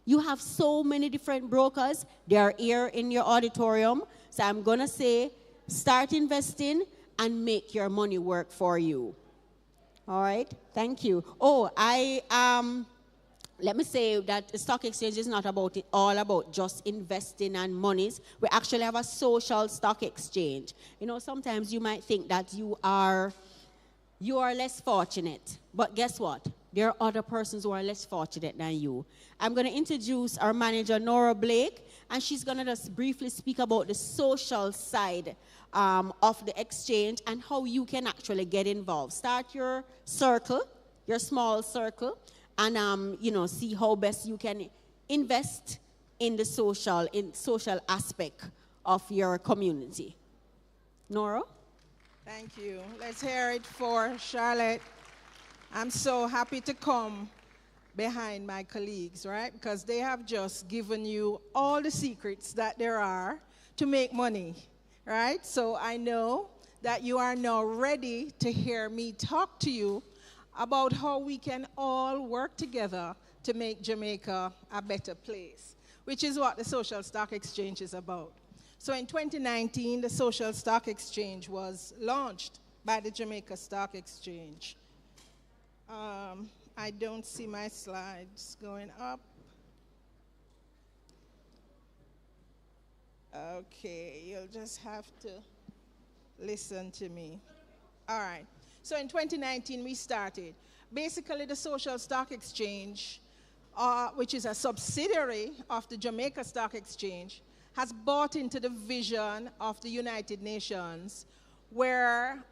You have so many different brokers. They are here in your auditorium. So I'm going to say, start investing and make your money work for you. All right, thank you. Oh, let me say that the stock exchange is not all about just investing and monies. We actually have a social stock exchange. You know, sometimes you might think that you are less fortunate, but guess what? There are other persons who are less fortunate than you. I'm going to introduce our manager, Nora Blake, and she's going to just briefly speak about the social side of the exchange and how you can actually get involved. Start your circle, your small circle, and see how best you can invest in the social aspect of your community. Nora? Thank you. Let's hear it for Charlotte. I'm so happy to come behind my colleagues, right? Because they have just given you all the secrets that there are to make money, right? So I know that you are now ready to hear me talk to you about how we can all work together to make Jamaica a better place, which is what the Social Stock Exchange is about. So in 2019, the Social Stock Exchange was launched by the Jamaica Stock Exchange. I don't see my slides going up. Okay, you'll just have to listen to me. All right. So in 2019, we started. Basically, the Social Stock Exchange, which is a subsidiary of the Jamaica Stock Exchange, has bought into the vision of the United Nations, where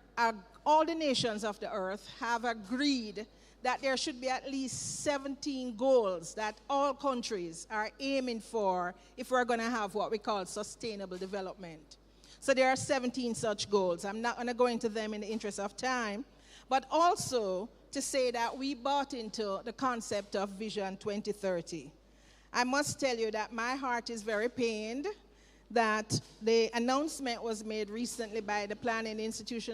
all the nations of the earth have agreed that there should be at least 17 goals that all countries are aiming for if we're going to have what we call sustainable development. So there are 17 such goals. I'm not going to go into them in the interest of time, but also to say that we bought into the concept of Vision 2030. I must tell you that my heart is very pained that the announcement was made recently by the Planning Institute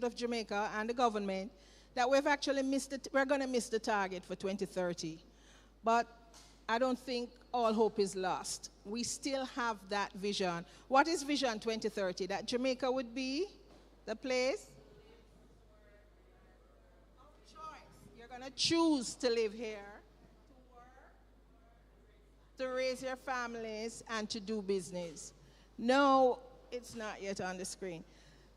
of Jamaica and the government that we've actually we're going to miss the target for 2030. But I don't think all hope is lost. We still have that vision. What is Vision 2030? That Jamaica would be the place of choice. You're going to choose to live here, to work, to raise your families, and to do business. No, it's not yet on the screen.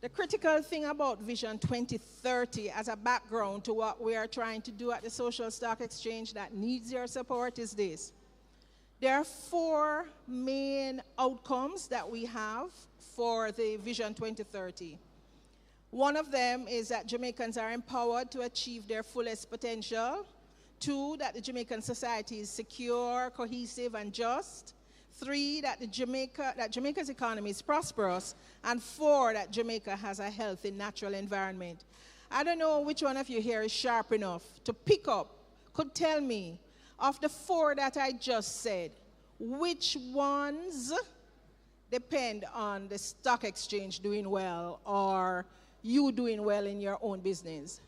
The critical thing about Vision 2030 as a background to what we are trying to do at the Social Stock Exchange that needs your support is this. There are 4 main outcomes that we have for the Vision 2030. One of them is that Jamaicans are empowered to achieve their fullest potential. 2, that the Jamaican society is secure, cohesive, and just. 3, that Jamaica's economy is prosperous. And 4, that Jamaica has a healthy natural environment. I don't know which one of you here is sharp enough to pick up, could tell me, of the 4 that I just said, which ones depend on the stock exchange doing well or you doing well in your own business?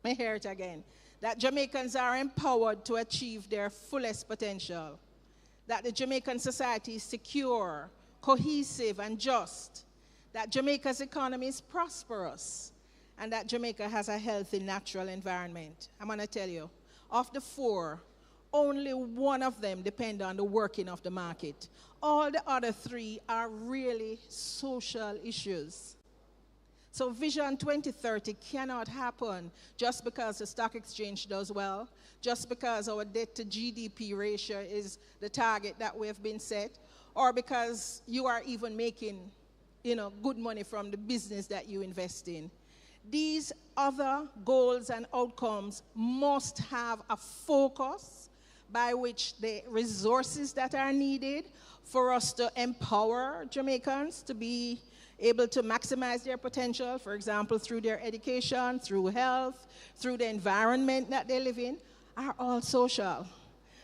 Let me hear it again. That Jamaicans are empowered to achieve their fullest potential. That the Jamaican society is secure, cohesive, and just. That Jamaica's economy is prosperous. And that Jamaica has a healthy natural environment. I'm going to tell you, of the 4, only one of them depend on the working of the market. All the other 3 are really social issues. So Vision 2030 cannot happen just because the stock exchange does well, just because our debt to GDP ratio is the target that we have been set, or because you are even making, good money from the business that you invest in. These other goals and outcomes must have a focus by which the resources that are needed for us to empower Jamaicans to be able to maximize their potential, for example, through their education, through health, through the environment that they live in, are all social.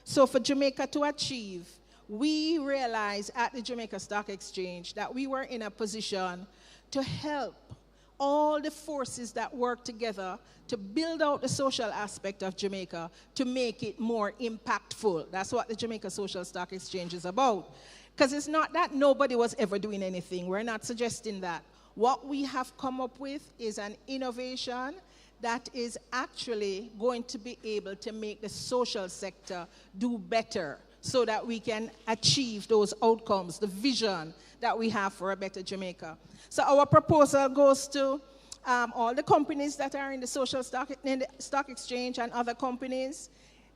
So for Jamaica to achieve, we realized at the Jamaica Stock Exchange that we were in a position to help all the forces that work together to build out the social aspect of Jamaica to make it more impactful. That's what the Jamaica Social Stock Exchange is about. Because it's not that nobody was ever doing anything. We're not suggesting that. What we have come up with is an innovation that is actually going to be able to make the social sector do better so that we can achieve those outcomes, the vision that we have for a better Jamaica. So our proposal goes to all the companies that are in the stock exchange and other companies,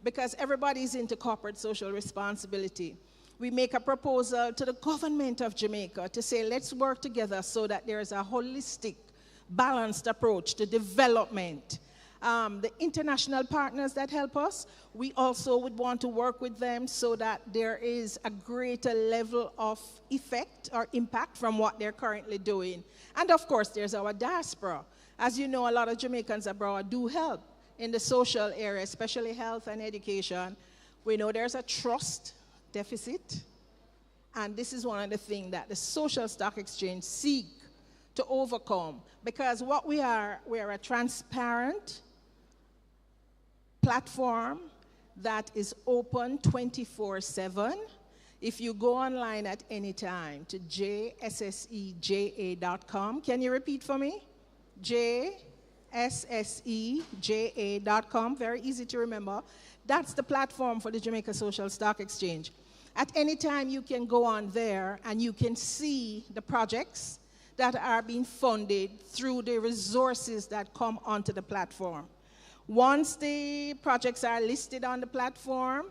because everybody's into corporate social responsibility. We make a proposal to the government of Jamaica to say, let's work together so that there is a holistic, balanced approach to development. The international partners that help us, we also would want to work with them so that there is a greater level of effect or impact from what they're currently doing. And of course, there's our diaspora. As you know, a lot of Jamaicans abroad do help in the social area, especially health and education. We know there's a trust deficit, and this is one of the things that the Social Stock Exchange seek to overcome, because what we are a transparent platform that is open 24/7. If you go online at any time to jsseja.com, can you repeat for me? jsseja.com, very easy to remember. That's the platform for the Jamaica Social Stock Exchange. At any time, you can go on there and you can see the projects that are being funded through the resources that come onto the platform. Once the projects are listed on the platform,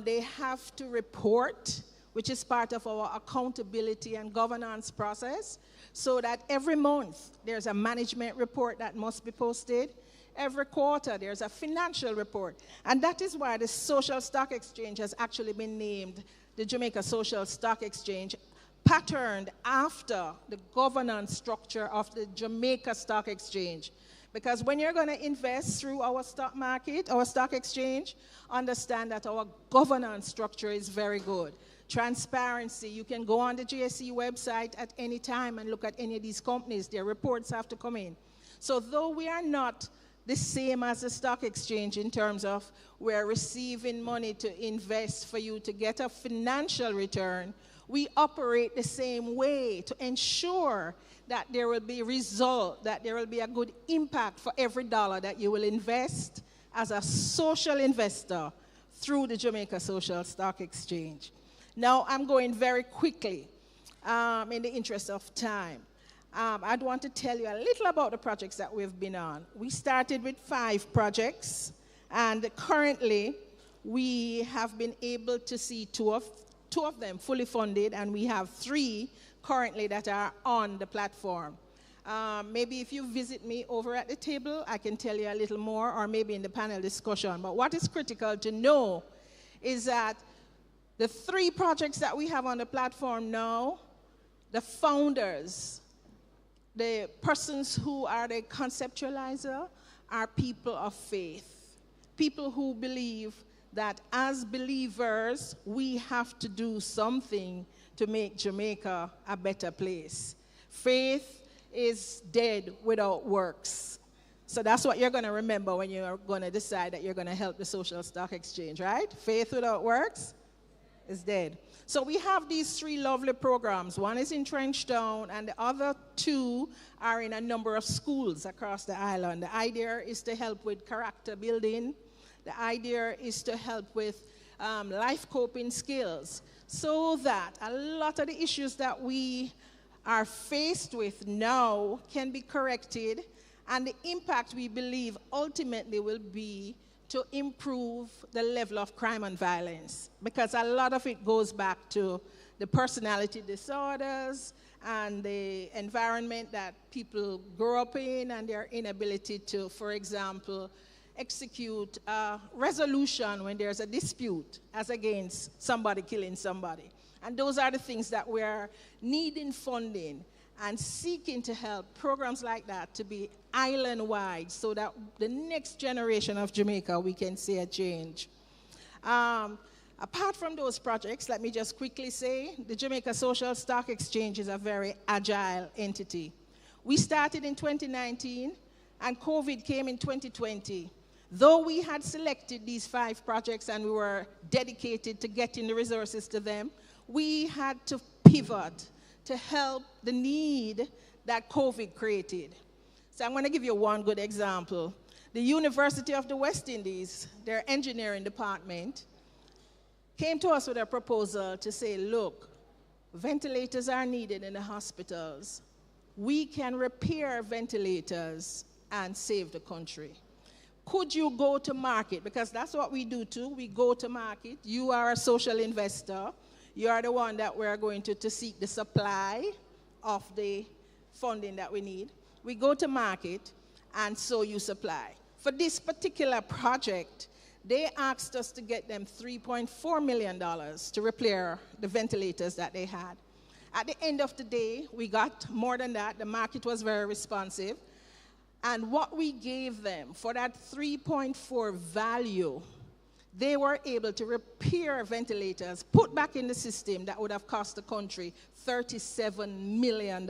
they have to report which is part of our accountability and governance process, so that every month there's a management report that must be posted. Every quarter there's a financial report. And that is why the Social Stock Exchange has actually been named the Jamaica Social Stock Exchange, patterned after the governance structure of the Jamaica Stock Exchange. Because when you're going to invest through our stock market, our stock exchange, understand that our governance structure is very good. Transparency, you can go on the JSE website at any time and look at any of these companies. Their reports have to come in. So though we are not the same as the stock exchange in terms of we're receiving money to invest for you to get a financial return, we operate the same way to ensure that there will be result, that there will be a good impact for every dollar that you will invest as a social investor through the Jamaica Social Stock Exchange. Now, I'm going very quickly in the interest of time. I'd want to tell you a little about the projects that we've been on. We started with 5 projects, and currently we have been able to see two of them fully funded, and we have 3 currently that are on the platform. Maybe if you visit me over at the table, I can tell you a little more, or maybe in the panel discussion. But what is critical to know is that the 3 projects that we have on the platform now, the founders, the persons who are the conceptualizer, are people of faith. People who believe that as believers, we have to do something to make Jamaica a better place. Faith is dead without works. So that's what you're going to remember when you're going to decide that you're going to help the Social Stock Exchange, right? Faith without works is dead. So we have these 3 lovely programs. One is in Trenchtown, and the other 2 are in a number of schools across the island. The idea is to help with character building. The idea is to help with life coping skills, so that a lot of the issues that we are faced with now can be corrected, and the impact we believe ultimately will be to improve the level of crime and violence, because a lot of it goes back to the personality disorders and the environment that people grow up in, and their inability to, for example, execute a resolution when there's a dispute as against somebody killing somebody. And those are the things that we're needing funding and seeking to help programs like that to be island-wide, so that the next generation of Jamaica, we can see a change. Apart from those projects, let me just quickly say, the Jamaica Social Stock Exchange is a very agile entity. We started in 2019, and COVID came in 2020. Though we had selected these 5 projects and we were dedicated to getting the resources to them, we had to pivot to help the need that COVID created. So I'm going to give you one good example. The University of the West Indies, their engineering department, came to us with a proposal to say, look, ventilators are needed in the hospitals. We can repair ventilators and save the country. Could you go to market? Because that's what we do too. We go to market. You are a social investor. You are the one that we're going to seek the supply of the funding that we need. We go to market, and so you supply. For this particular project, they asked us to get them $3.4 million to repair the ventilators that they had. At the end of the day, we got more than that. The market was very responsive. And what we gave them for that 3.4 value, they were able to repair ventilators, put back in the system that would have cost the country $37 million.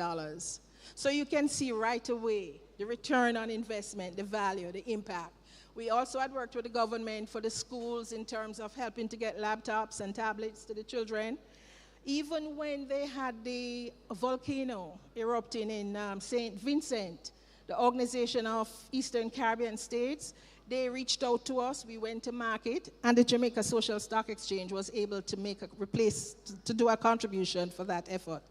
So you can see right away the return on investment, the value, the impact. We also had worked with the government for the schools in terms of helping to get laptops and tablets to the children. Even when they had the volcano erupting in St. Vincent, the Organization of Eastern Caribbean States, they reached out to us, we went to market, and the Jamaica Social Stock Exchange was able to to do a contribution for that effort.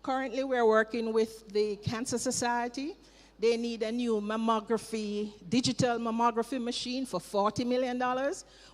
Currently, we're working with the Cancer Society. They need a new mammography, digital mammography machine for $40 million.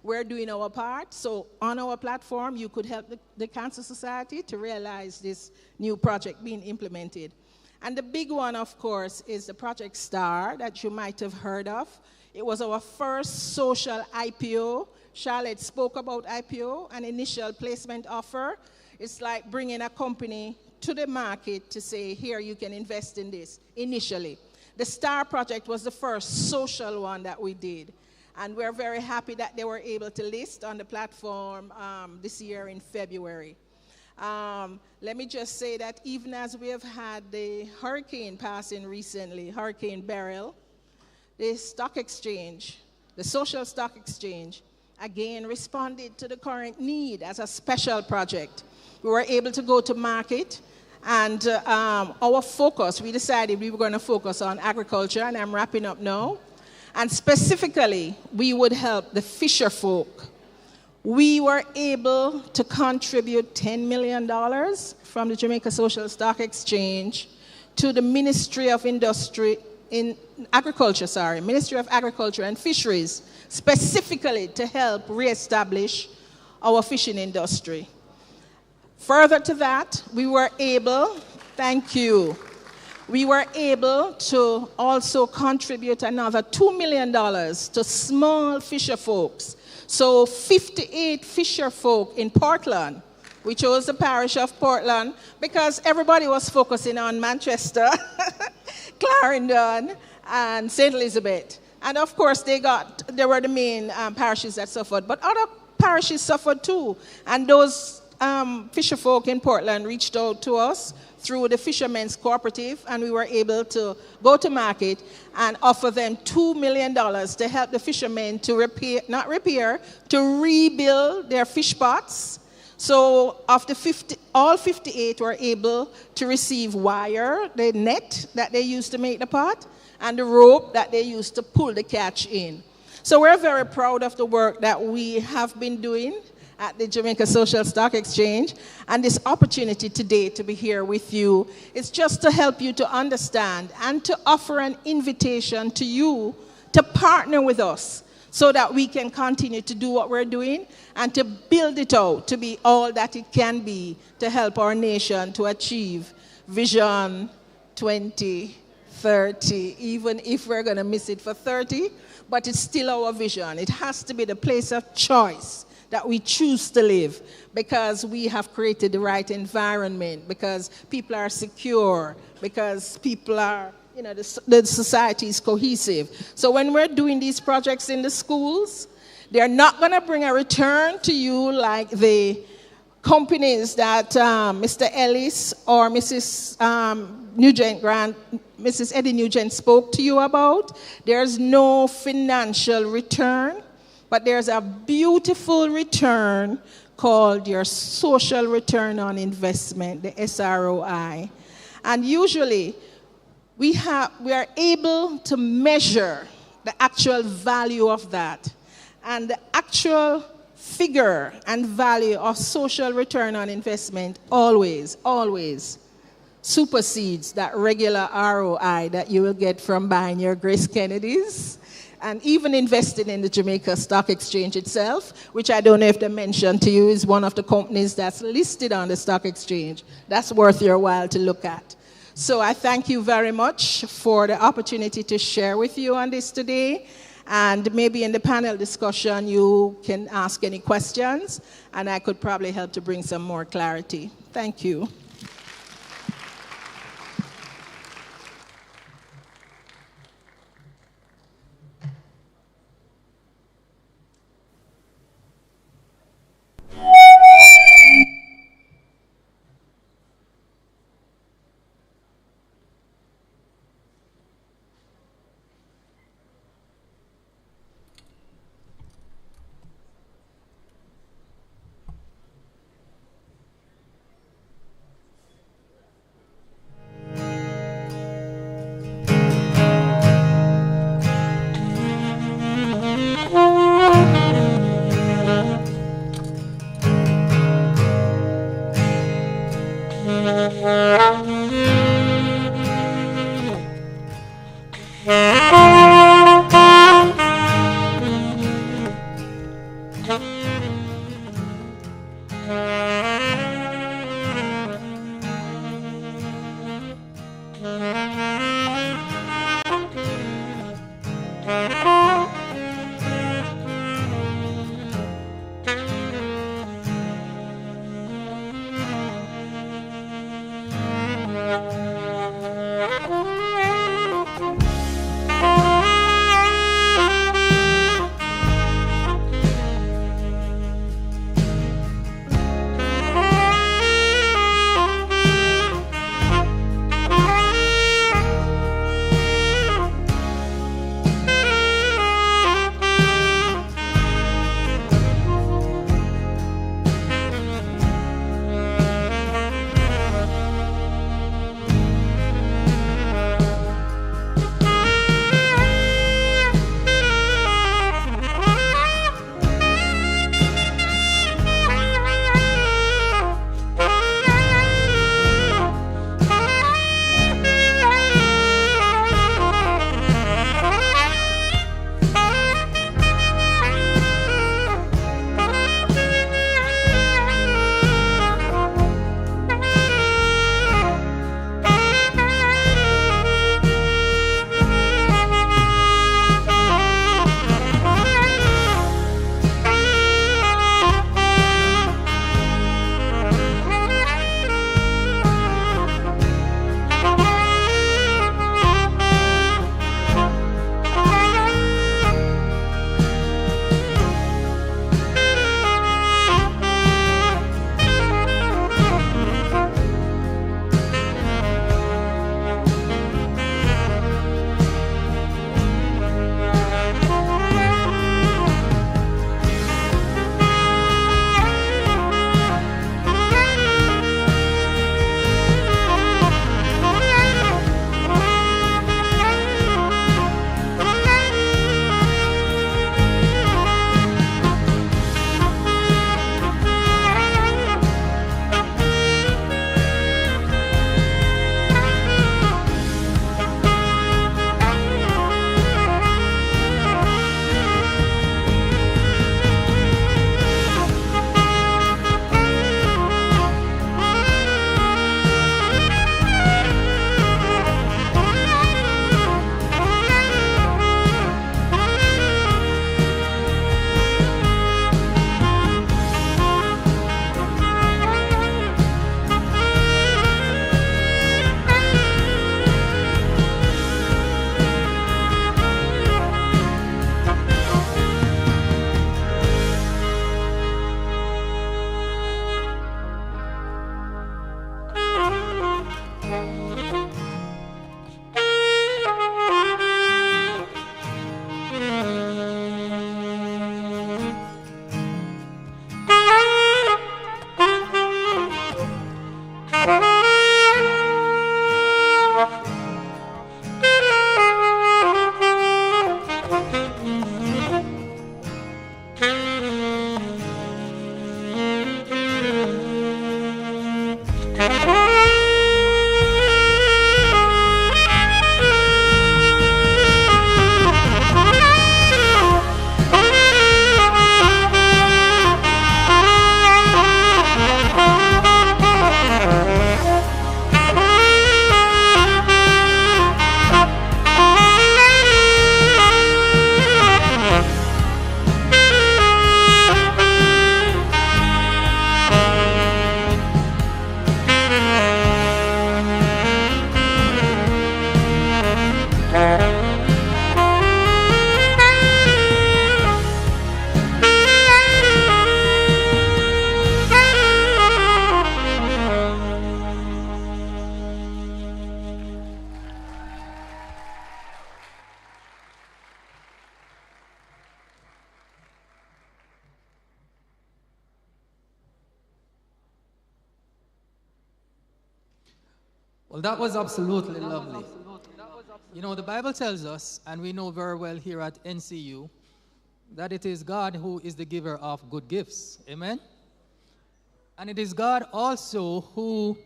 We're doing our part. So on our platform, you could help the Cancer Society to realize this new project being implemented. And the big one, of course, is the Project STAR that you might have heard of. It was our first social IPO. Charlotte spoke about IPO, an initial placement offer. It's like bringing a company to the market to say, here, you can invest in this initially. The STAR project was the first social one that we did. And we're very happy that they were able to list on the platform this year in February. Let me just say that even as we have had the hurricane passing recently, Hurricane Beryl, the stock exchange, the social stock exchange, again responded to the current need as a special project. We were able to go to market. And our focus, we decided we were going to focus on agriculture, and I'm wrapping up now. And specifically, we would help the fisher folk. We were able to contribute $10 million from the Jamaica Social Stock Exchange to the Ministry of Industry, Ministry of Agriculture and Fisheries, specifically to help reestablish our fishing industry. Further to that, we were able, thank you, we were able to also contribute another $2 million to small fisher folks. So 58 fisher folk in Portland. We chose the parish of Portland because everybody was focusing on Manchester, Clarendon, and St. Elizabeth. And of course, they were the main parishes that suffered, but other parishes suffered too. And those fisher folk in Portland reached out to us through the Fishermen's Cooperative, and we were able to go to market and offer them $2 million to help the fishermen to to rebuild their fish pots. So of the all 58 were able to receive wire, the net that they used to make the pot, and the rope that they used to pull the catch in. So we're very proud of the work that we have been doing at the Jamaica Social Stock Exchange, and this opportunity today to be here with you is just to help you to understand and to offer an invitation to you to partner with us so that we can continue to do what we're doing and to build it out to be all that it can be to help our nation to achieve Vision 2030, even if we're going to miss it for 30, but it's still our vision. It has to be the place of choice that we choose to live because we have created the right environment, because people are secure, because people are, the society is cohesive. So when we're doing these projects in the schools, they're not going to bring a return to you like the companies that Mr. Ellis or Mrs. Mrs. Eddie Nugent spoke to you about. There's no financial return, but there's a beautiful return called your social return on investment, the SROI. And usually, we are able to measure the actual value of that. And the actual figure and value of social return on investment always supersedes that regular ROI that you will get from buying your Grace Kennedys and even investing in the Jamaica Stock Exchange itself, which I don't know if they mentioned to you is one of the companies that's listed on the stock exchange. That's worth your while to look at. So I thank you very much for the opportunity to share with you on this today. And maybe in the panel discussion, you can ask any questions, and I could probably help to bring some more clarity. Thank you. Well, that was absolutely lovely. You know, the Bible tells us, and we know very well here at NCU, that it is God who is the giver of good gifts. Amen? And it is God also who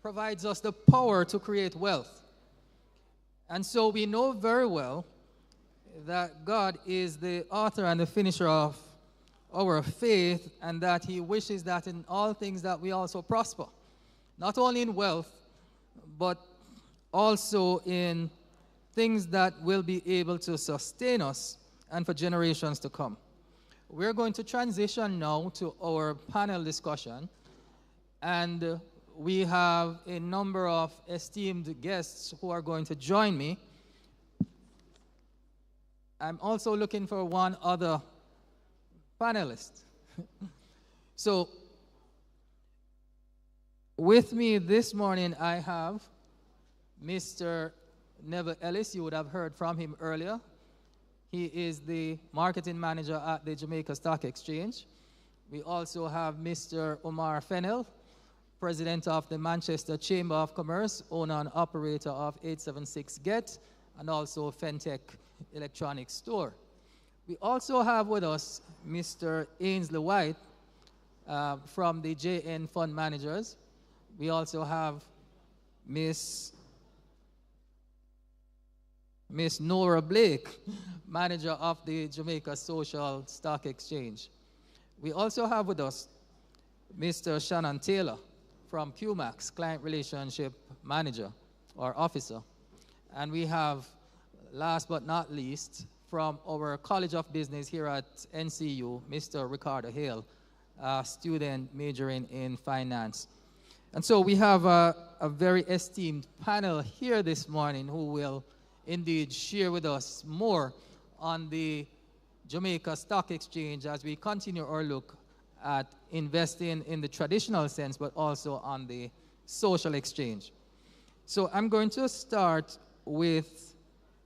provides us the power to create wealth. And so we know very well that God is the author and the finisher of our faith, and that he wishes that in all things that we also prosper, not only in wealth, but also in things that will be able to sustain us and for generations to come. We're going to transition now to our panel discussion, and we have a number of esteemed guests who are going to join me. I'm also looking for one other panelist. So, with me this morning, I have Mr. Neville Ellis. You would have heard from him earlier. He is the marketing manager at the Jamaica Stock Exchange. We also have Mr. Omar Fennell, president of the Manchester Chamber of Commerce, owner and operator of 876 Get, and also Fentech Electronics Store. We also have with us Mr. Ainsley White from the JN Fund Managers. We also have Miss Nora Blake, manager of the Jamaica Social Stock Exchange. We also have with us Mr. Shannon Taylor from QMAX, Client Relationship Manager or Officer. And we have, last but not least, from our College of Business here at NCU, Mr. Ricardo Hale, a student majoring in finance. And so we have a very esteemed panel here this morning who will indeed share with us more on the Jamaica Stock Exchange as we continue our look at investing in the traditional sense, but also on the social exchange. So I'm going to start with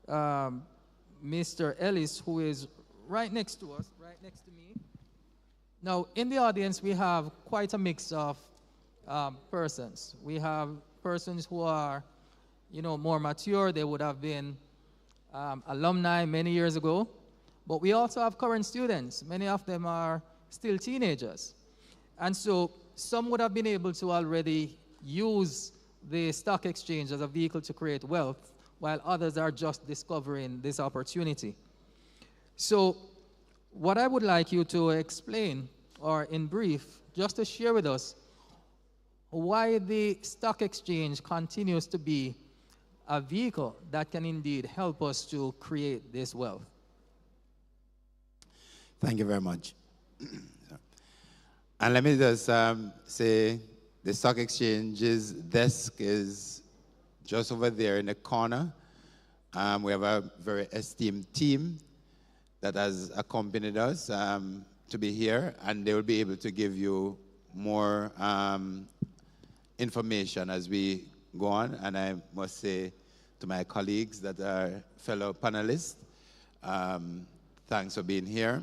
Mr. Ellis, who is right next to us, right next to me. Now, in the audience, we have quite a mix of persons. We have persons who are, more mature. They would have been alumni many years ago. But we also have current students. Many of them are still teenagers. And so some would have been able to already use the stock exchange as a vehicle to create wealth, while others are just discovering this opportunity. So what I would like you to explain, or in brief, just to share with us why the stock exchange continues to be a vehicle that can indeed help us to create this wealth. Thank you very much. And let me just say the stock exchange's desk is just over there in the corner. We have a very esteemed team that has accompanied us to be here, and they will be able to give you more information as we go on. And I must say to my colleagues that are fellow panelists, thanks for being here.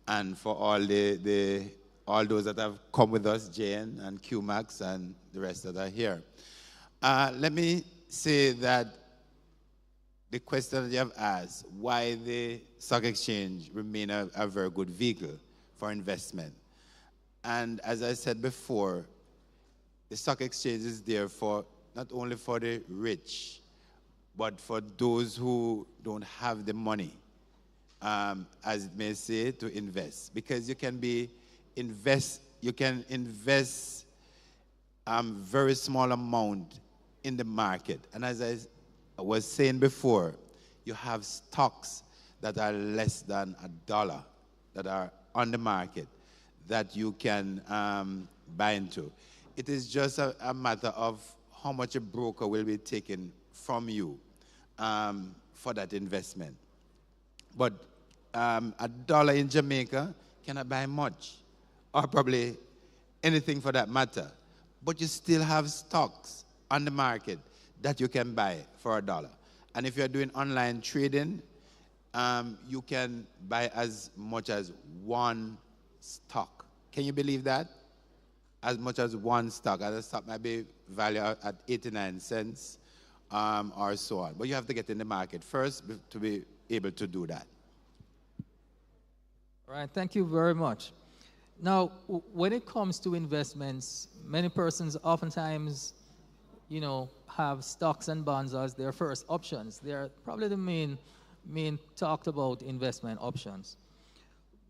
And for all all those that have come with us, JN and QMAX and the rest that are here. Let me say that the question that you have asked, why the stock exchange remain a very good vehicle for investment. And as I said before, the stock exchange is there for not only for the rich, but for those who don't have the money, as it may say, to invest. Because you can invest very small amount in the market. And as I was saying before, you have stocks that are less than $1 that are on the market that you can buy into. It is just a matter of how much a broker will be taking from you for that investment. But $1 in Jamaica cannot buy much, or probably anything for that matter. But you still have stocks on the market that you can buy for $1. And if you're doing online trading, you can buy as much as one stock. Can you believe that? As much as one stock. And a stock might be valued at 89 cents or so on. But you have to get in the market first to be able to do that. All right, thank you very much. Now, when it comes to investments, many persons oftentimes, have stocks and bonds as their first options. They're probably the main talked about investment options.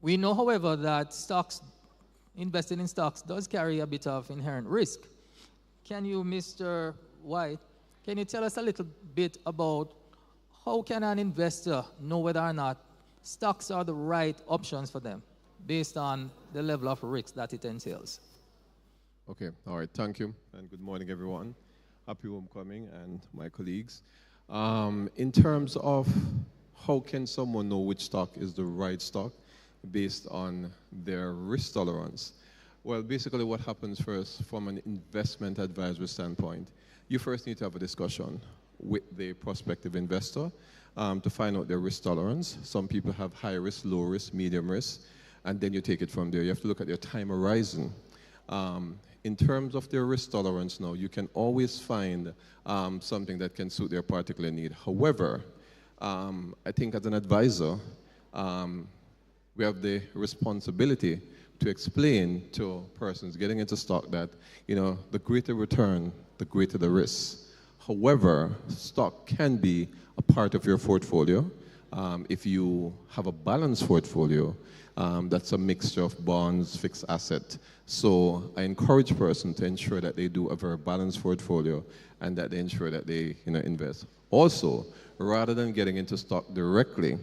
We know, however, that investing in stocks does carry a bit of inherent risk. Can you, Mr. White, can you tell us a little bit about how can an investor know whether or not stocks are the right options for them based on the level of risk that it entails? Okay, all right, thank you, and good morning, everyone. Happy homecoming and my colleagues. In terms of how can someone know which stock is the right stock based on their risk tolerance? Well, basically what happens first from an investment advisory standpoint, you first need to have a discussion with the prospective investor to find out their risk tolerance. Some people have high risk, low risk, medium risk, and then you take it from there. You have to look at their time horizon. In terms of their risk tolerance now, you can always find something that can suit their particular need. However, I think as an advisor, we have the responsibility to explain to persons getting into stock that, the greater return, the greater the risk. However, stock can be a part of your portfolio. If you have a balanced portfolio, that's a mixture of bonds, fixed asset. So I encourage persons to ensure that they do a very balanced portfolio and that they ensure that they invest. Also, rather than getting into stock directly,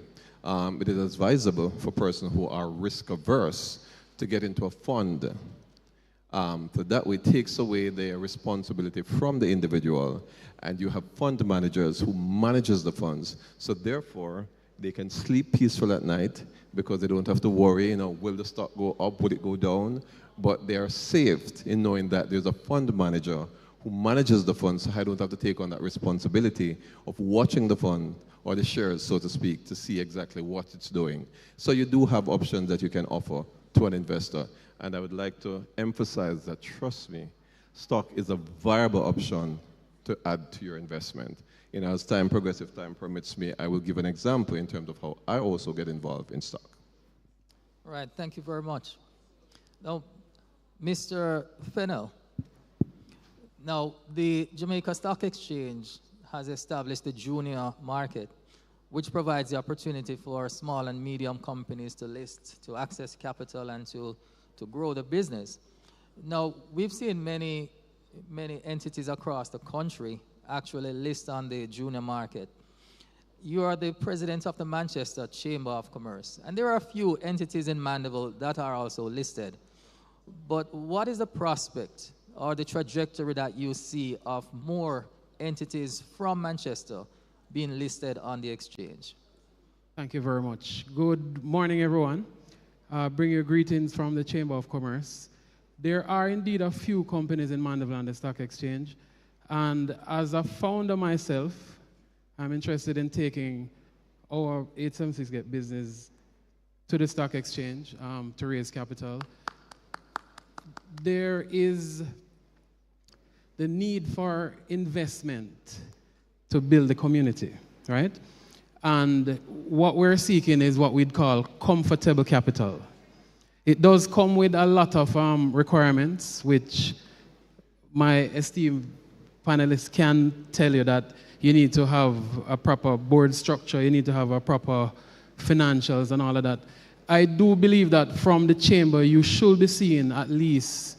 it is advisable for persons who are risk averse to get into a fund. So that way it takes away their responsibility from the individual, and you have fund managers who manages the funds. So therefore, they can sleep peaceful at night because they don't have to worry, will the stock go up, will it go down? But they are saved in knowing that there's a fund manager who manages the fund, so I don't have to take on that responsibility of watching the fund or the shares, so to speak, to see exactly what it's doing. So you do have options that you can offer to an investor. And I would like to emphasize that, trust me, stock is a viable option to add to your investment. As time progresses, if time permits me, I will give an example in terms of how I also get involved in stock. All right, thank you very much. Now, Mr. Fennell, now the Jamaica Stock Exchange has established the junior market, which provides the opportunity for small and medium companies to list, to access capital, and to grow the business. Now, we've seen many entities across the country actually list on the junior market. You are the president of the Manchester Chamber of Commerce, and there are a few entities in Mandeville that are also listed. But what is the prospect or the trajectory that you see of more entities from Manchester being listed on the exchange? Thank you very much. Good morning, everyone. Bring your greetings from the Chamber of Commerce. There are indeed a few companies in Mandeville on the stock exchange, and as a founder myself, I'm interested in taking our 876 Get business to the stock exchange to raise capital. There is the need for investment to build the community, right? And what we're seeking is what we'd call comfortable capital. It does come with a lot of requirements, which my esteemed panelists can tell you that you need to have a proper board structure, you need to have a proper financials and all of that. I do believe that from the chamber, you should be seeing at least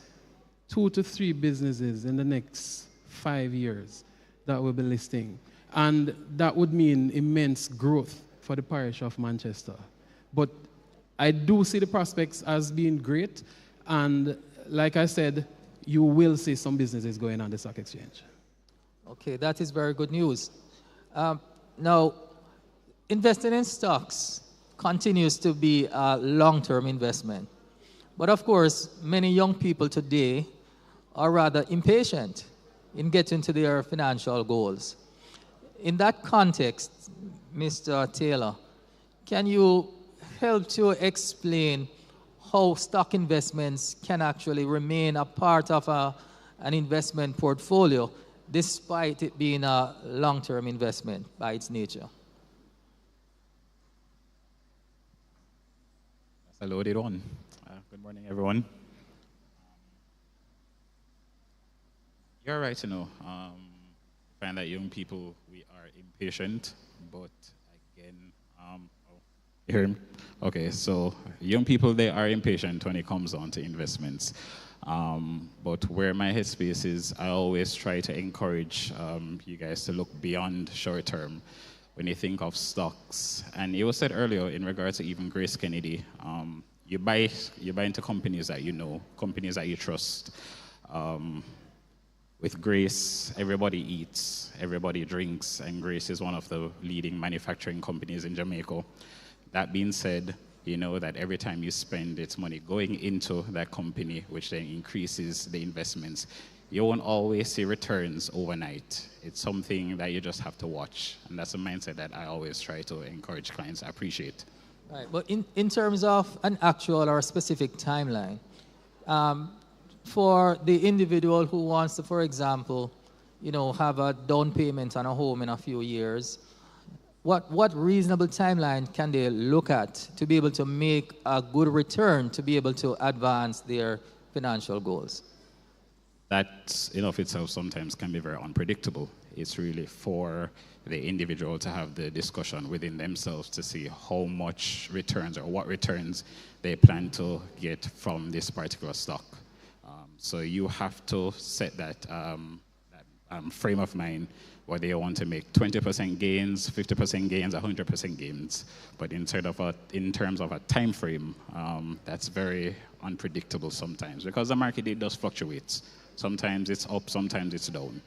2 to 3 businesses in the next 5 years that will be listing. And that would mean immense growth for the parish of Manchester. But I do see the prospects as being great. And like I said, you will see some businesses going on the stock exchange. Okay, that is very good news. Now, investing in stocks continues to be a long-term investment. But of course, many young people today are rather impatient in getting to their financial goals. In that context, Mr. Taylor, can you help to explain how stock investments can actually remain a part of an investment portfolio despite it being a long-term investment by its nature? That's a loaded one. Good morning, everyone. You're right, find that young people, we are impatient, but again, you hear me? Okay, so young people, they are impatient when it comes on to investments. But where my headspace is, I always try to encourage you guys to look beyond short term when you think of stocks. And it was said earlier in regards to even Grace Kennedy, you buy into companies that you know, companies that you trust. With Grace, everybody eats, everybody drinks, and Grace is one of the leading manufacturing companies in Jamaica. That being said, you know that every time you spend, it's money going into that company, which then increases the investments. You won't always see returns overnight. It's something that you just have to watch. And that's a mindset that I always try to encourage clients. I appreciate. Right, but in terms of an actual or a specific timeline, for the individual who wants to, for example, have a down payment on a home in a few years, what reasonable timeline can they look at to be able to make a good return to be able to advance their financial goals? That in of itself sometimes can be very unpredictable. It's really for the individual to have the discussion within themselves to see how much returns or what returns they plan to get from this particular stock. So you have to set that frame of mind, whether you want to make 20% gains, 50% gains, 100% gains. But in terms of a time frame, that's very unpredictable sometimes because the market, it does fluctuate. Sometimes it's up, sometimes it's down.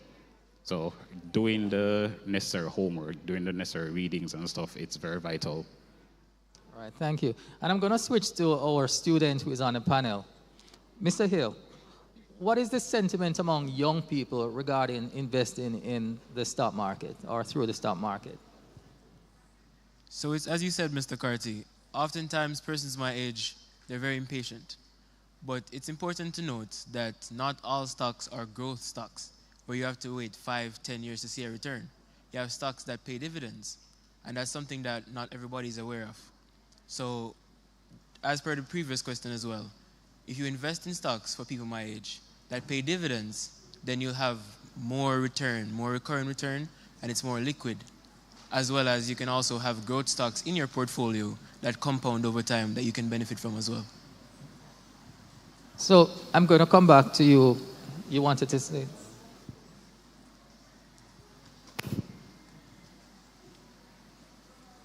So doing the necessary homework, doing the necessary readings and stuff, it's very vital. All right, thank you. And I'm going to switch to our student who is on the panel. Mr. Hill, what is the sentiment among young people regarding investing in the stock market or through the stock market? So it's, as you said, Mr. Carty, oftentimes persons my age, they're very impatient. But it's important to note that not all stocks are growth stocks, where you have to wait 5, 10 years to see a return. You have stocks that pay dividends, and that's something that not everybody is aware of. So, as per the previous question as well, if you invest in stocks for people my age that pay dividends, then you'll have more return, more recurring return, and it's more liquid. As well as you can also have growth stocks in your portfolio that compound over time that you can benefit from as well. So I'm going to come back to you. You wanted to say?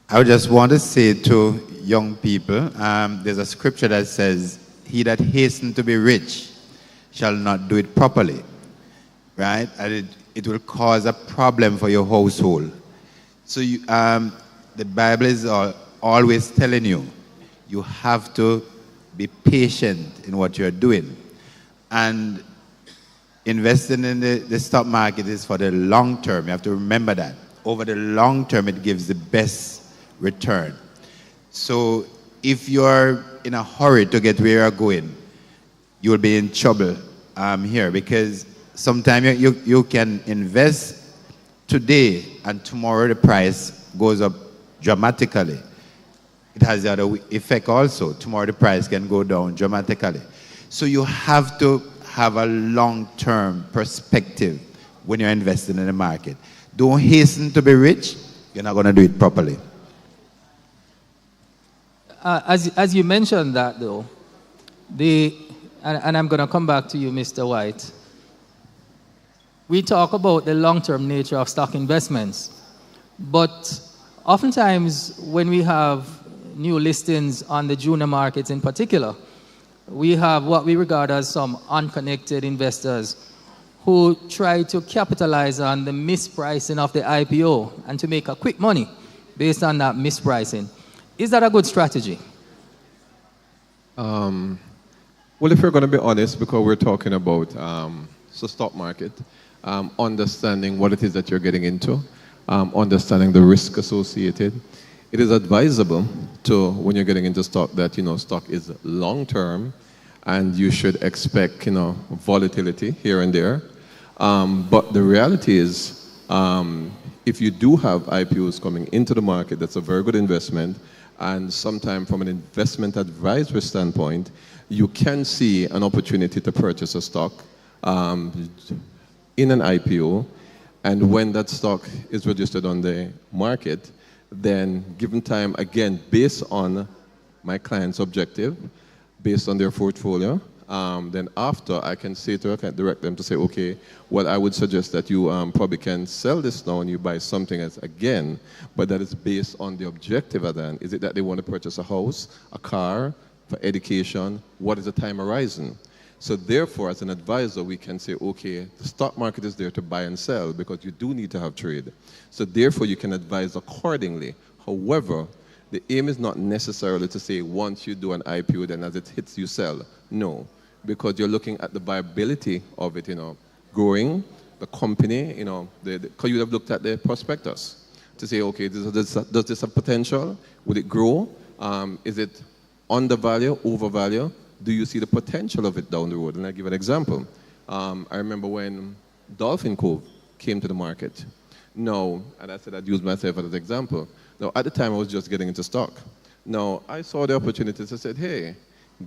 I just want to say to young people, there's a scripture that says, "He that hastens to be rich shall not do it properly," right? And it will cause a problem for your household. So the Bible is always telling you, you have to be patient in what you're doing. And investing in the stock market is for the long term. You have to remember that. Over the long term, it gives the best return. So if you're in a hurry to get where you're going, you'll be in trouble here, because sometimes you can invest today and tomorrow the price goes up dramatically. It has the other effect also. Tomorrow the price can go down dramatically. So you have to have a long-term perspective when you're investing in the market. Don't hasten to be rich. You're not going to do it properly. As you mentioned that, though, and I'm going to come back to you, Mr. White. We talk about the long-term nature of stock investments, but oftentimes when we have new listings on the junior markets in particular, we have what we regard as some unconnected investors who try to capitalize on the mispricing of the IPO and to make a quick money based on that mispricing. Is that a good strategy? Well, if we're going to be honest, because we're talking about the stock market, understanding what it is that you're getting into, understanding the risk associated, it is advisable to, when you're getting into stock, that, stock is long-term and you should expect, volatility here and there. But the reality is, if you do have IPOs coming into the market, that's a very good investment. And sometimes from an investment advisory standpoint, you can see an opportunity to purchase a stock in an IPO And when that stock is registered on the market, then given time, again, based on my client's objective, based on their portfolio, then after I can say to, I can direct them to say, okay, well, I would suggest that you probably can sell this now and you buy something else again, but that is based on the objective at the end. Is it that they want to purchase a house, a car, for education? What is the time horizon? So therefore, as an advisor, we can say, okay, the stock market is there to buy and sell because you do need to have trade. So therefore, you can advise accordingly. However, the aim is not necessarily to say once you do an IPO, then as it hits, you sell. No, because you're looking at the viability of it, growing, the company, because you would have looked at the prospectus to say, okay, does this have potential? Would it grow? Is it undervalue, overvalue? Do you see the potential of it down the road? And I'll give an example. I remember when Dolphin Cove came to the market. Now, and I said I'd use myself as an example. Now, at the time, I was just getting into stock. Now, I saw the opportunities. I said, hey,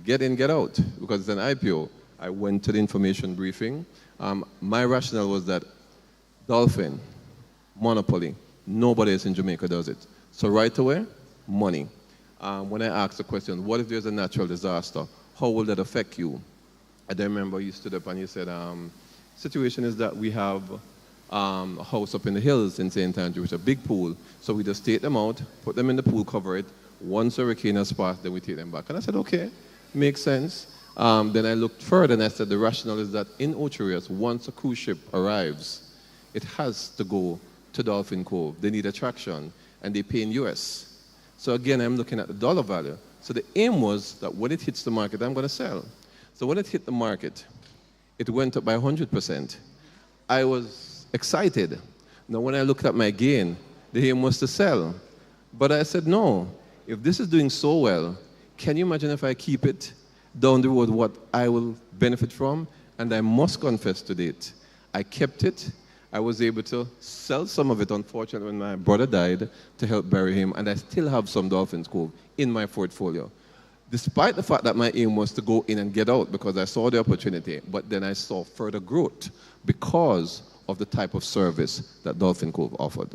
get in, get out, because it's an IPO. I went to the information briefing. My rationale was that Dolphin, monopoly, nobody else in Jamaica does it. So right away, money. When I asked the question, what if there's a natural disaster? How will that affect you? I remember you stood up and you said, situation is that we have a house up in the hills in St. Andrew, which is a big pool. So we just take them out, put them in the pool, cover it. Once a hurricane has passed, then we take them back. And I said, okay, makes sense. Then I looked further and I said the rationale is that in Ocherias, once a cruise ship arrives, it has to go to Dolphin Cove. They need attraction, and they pay in US. So again, I'm looking at the dollar value. So the aim was that when it hits the market, I'm going to sell. So when it hit the market, it went up by 100%. I was excited. Now, when I looked at my gain, the aim was to sell. But I said, no, if this is doing so well, can you imagine if I keep it down the road, what I will benefit from? And I must confess to it, I kept it. I was able to sell some of it, unfortunately, when my brother died, to help bury him, and I still have some Dolphin Cove in my portfolio. Despite the fact that my aim was to go in and get out because I saw the opportunity, but then I saw further growth because of the type of service that Dolphin Cove offered.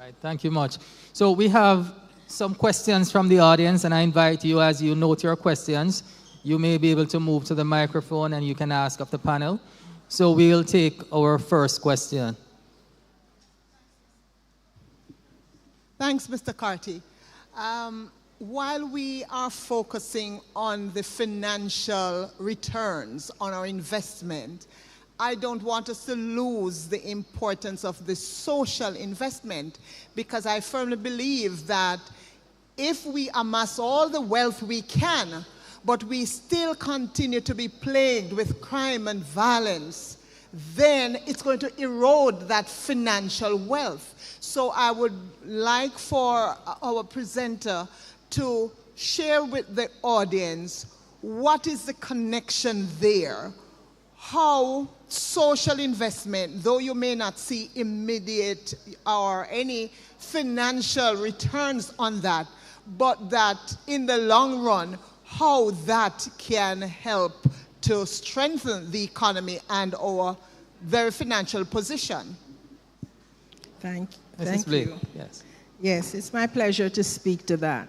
Right, thank you much. So we have some questions from the audience, and I invite you, as you note your questions, you may be able to move to the microphone and you can ask of the panel. So we'll take our first question. Thanks, Mr. Carty. While we are focusing on the financial returns on our investment, I don't want us to lose the importance of the social investment, because I firmly believe that if we amass all the wealth we can, but we still continue to be plagued with crime and violence, then it's going to erode that financial wealth. So I would like for our presenter to share with the audience what is the connection there, how social investment, though you may not see immediate or any financial returns on that, but that in the long run, how that can help to strengthen the economy and our very financial position. Thank Mrs. Blake, you. yes. Yes, it's my pleasure to speak to that,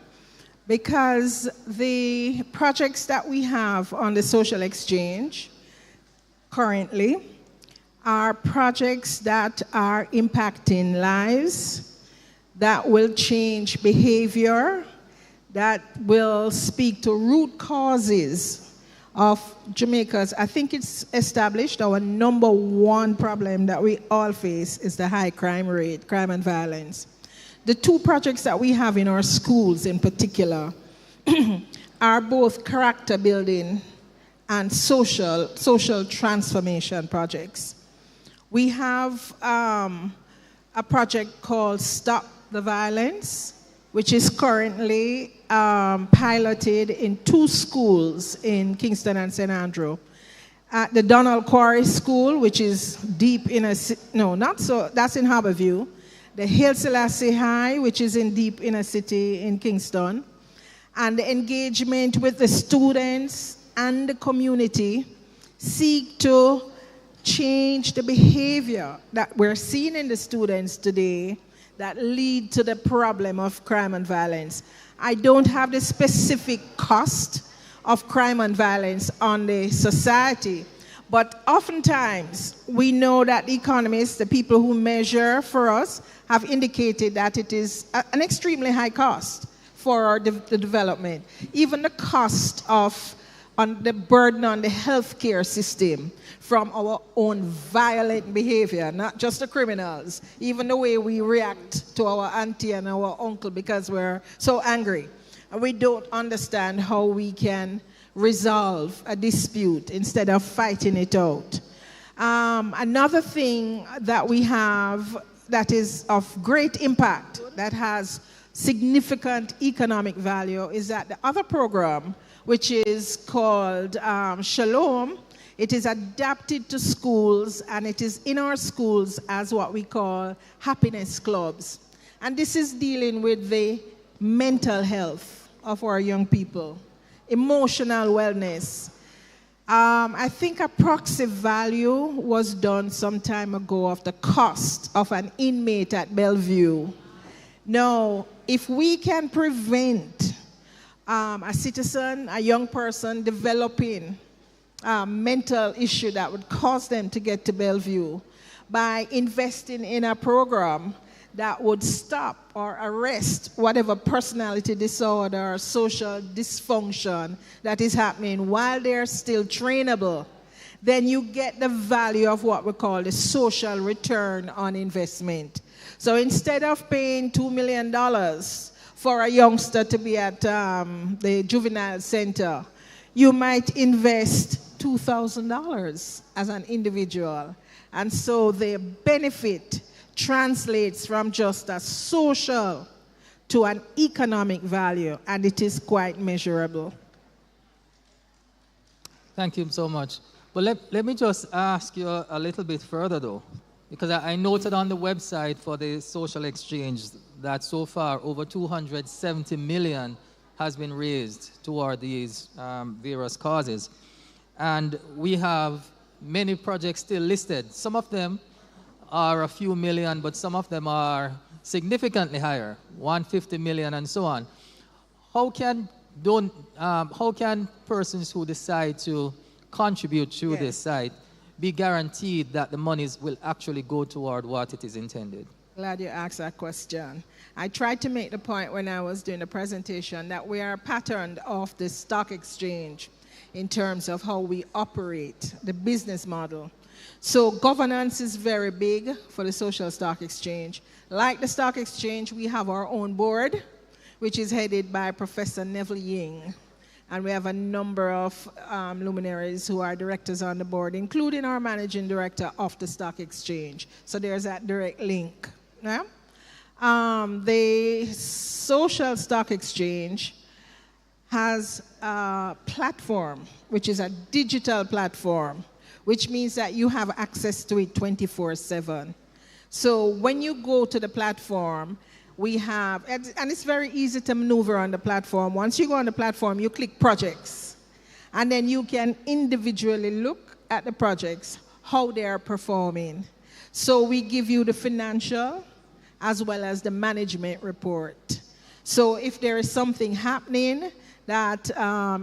because the projects that we have on the social exchange currently are projects that are impacting lives, that will change behavior, that will speak to root causes of Jamaica's. I think it's established our number one problem that we all face is the high crime rate, crime and violence. The two projects that we have in our schools in particular are both character building and social transformation projects. We have a project called Stop the Violence, which is currently piloted in 2 schools in Kingston and St. Andrew. At the Donald Quarry School, which is deep in a, no, not so, that's in Harborview. The Haile Selassie High, which is in deep inner city in Kingston. And the engagement with the students and the community seek to change the behavior that we're seeing in the students today that lead to the problem of crime and violence. I don't have the specific cost of crime and violence on the society, but oftentimes we know that economists, the people who measure for us, have indicated that it is an extremely high cost for the development. Even the cost of the burden on the healthcare system from our own violent behavior, not just the criminals, even the way we react to our auntie and our uncle because we're so angry. And we don't understand how we can resolve a dispute instead of fighting it out. Another thing that we have that is of great impact, that has significant economic value, is that the other program, which is called Shalom, it is adapted to schools, and it is in our schools as what we call happiness clubs. And this is dealing with the mental health of our young people, emotional wellness. I think a proxy value was done some time ago of the cost of an inmate at Bellevue. Now, if we can prevent a citizen, a young person developing a mental issue that would cause them to get to Bellevue by investing in a program that would stop or arrest whatever personality disorder or social dysfunction that is happening while they're still trainable, then you get the value of what we call the social return on investment. So instead of paying $2 million for a youngster to be at the juvenile center, you might invest $2,000 as an individual. And so the benefit translates from just a social to an economic value, and it is quite measurable. Thank you so much. But let me just ask you a little bit further, though, because I noted on the website for the social exchange that so far over 270 million has been raised toward these various causes. And we have many projects still listed. Some of them are a few million, but some of them are significantly higher, 150 million and so on. How can persons who decide to contribute to this site be guaranteed that the monies will actually go toward what it is intended? Glad you asked that question. I tried to make the point when I was doing the presentation that we are patterned off the stock exchange in terms of how we operate, the business model. So governance is very big for the social stock exchange. Like the stock exchange, we have our own board, which is headed by Professor Neville Ying. And we have a number of luminaries who are directors on the board, including our managing director of the stock exchange. So there's that direct link. Yeah? The social stock exchange has a platform, which is a digital platform, which means that you have access to it 24/7. So when you go to the platform, we have, and it's very easy to maneuver on the platform. Once you go on the platform, you click projects, and then you can individually look at the projects, how they are performing. So we give you the financial as well as the management report. So if there is something happening that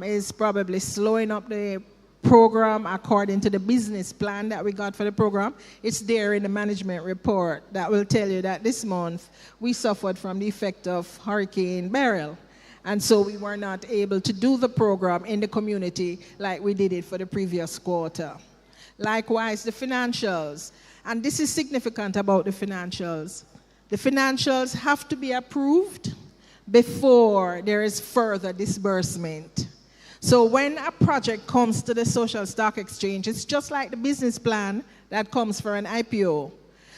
is probably slowing up the program according to the business plan that we got for the program, it's there in the management report that will tell you that this month we suffered from the effect of Hurricane Beryl. And so we were not able to do the program in the community like we did it for the previous quarter. Likewise, the financials. And this is significant about the financials. The financials have to be approved before there is further disbursement. So when a project comes to the social stock exchange, it's just like the business plan that comes for an IPO.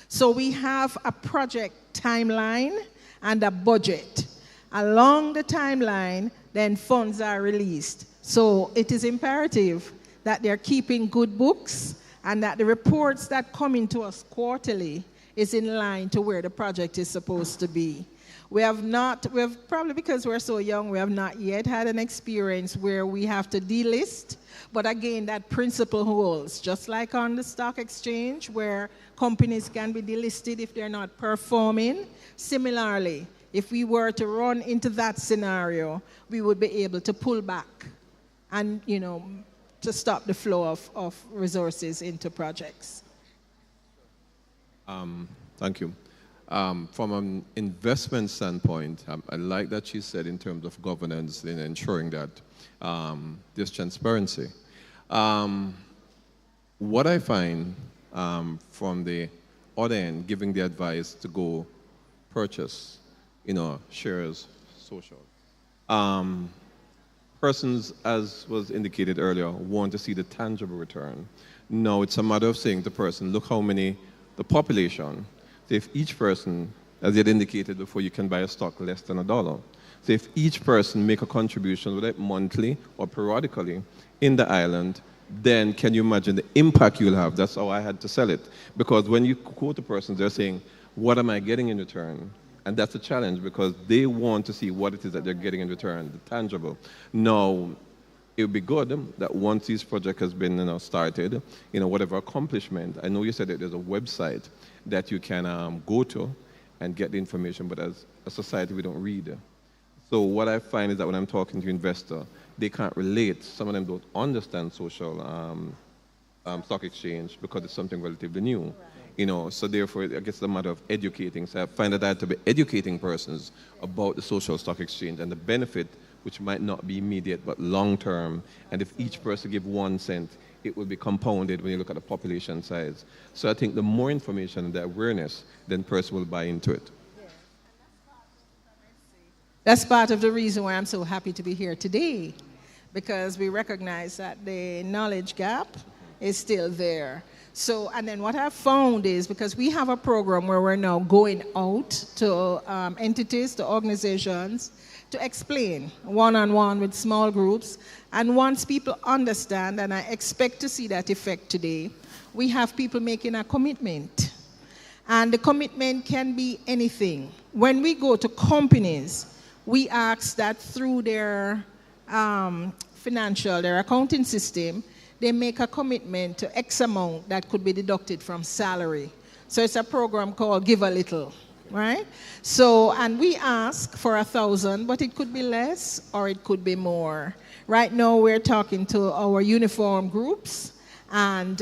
So we have a project timeline and a budget. Along the timeline, then funds are released. So it is imperative that they're keeping good books and that the reports that come into us quarterly is in line to where the project is supposed to be. We've probably because we're so young, we have not yet had an experience where we have to delist. But again, that principle holds, just like on the stock exchange where companies can be delisted if they're not performing. Similarly, if we were to run into that scenario, we would be able to pull back and, to stop the flow of resources into projects. Thank you. From an investment standpoint, I like that she said in terms of governance in ensuring that there's transparency. What I find from the other end, giving the advice to go purchase, shares, social. Persons, as was indicated earlier, want to see the tangible return. No, it's a matter of saying to the person, look how many, the population, so if each person, as you had indicated before, you can buy a stock less than $1. So if each person make a contribution, whether monthly or periodically, in the island, then can you imagine the impact you'll have? That's how I had to sell it. Because when you quote a person, they're saying, what am I getting in return? And that's a challenge because they want to see what it is that they're getting in return, the tangible. Now, it would be good that once this project has been started, whatever accomplishment, I know you said that there's a website that you can go to and get the information, but as a society, we don't read. So what I find is that when I'm talking to investors, they can't relate. Some of them don't understand social stock exchange because it's something relatively new. So therefore, I guess it's a matter of educating. So I find that I have to be educating persons about the social stock exchange and the benefit, which might not be immediate but long term. And if each person give 1 cent, it will be compounded when you look at the population size. So I think the more information and the awareness, then person will buy into it. That's part of the reason why I'm so happy to be here today, because we recognize that the knowledge gap is still there. So, and then what I've found is, because we have a program where we're now going out to entities, to organizations, to explain one-on-one with small groups. And once people understand, and I expect to see that effect today, we have people making a commitment. And the commitment can be anything. When we go to companies, we ask that through their their accounting system, they make a commitment to X amount that could be deducted from salary. So it's a program called Give a Little, right? So, and we ask for 1,000, but it could be less or it could be more. Right now we're talking to our uniform groups, and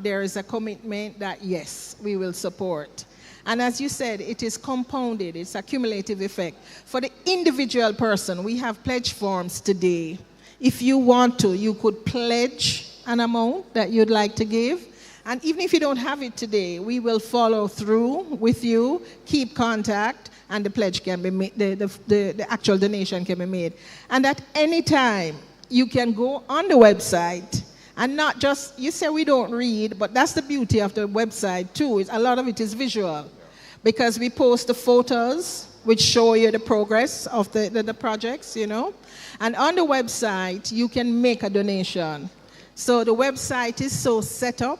there is a commitment that, yes, we will support. And as you said, it is compounded, it's a cumulative effect. For the individual person, we have pledge forms today. If you want to, you could pledge an amount that you'd like to give. And even if you don't have it today, we will follow through with you, keep contact, and the pledge can be made, the actual donation can be made. And at any time, you can go on the website and not just, you say we don't read, but that's the beauty of the website too. A lot of it is visual because we post the photos which show you the progress of the projects, And on the website, you can make a donation. So the website is so set up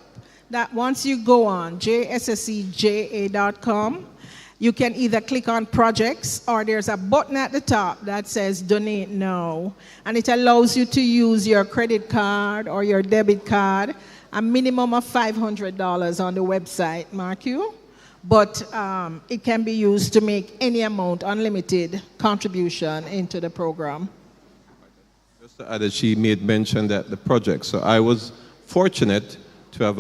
that once you go on jsscja.com, you can either click on projects or there's a button at the top that says donate now. And it allows you to use your credit card or your debit card, a minimum of $500 on the website, mark you. But it can be used to make any amount, unlimited contribution into the program. Just to add that she made mention that the project. So I was fortunate to have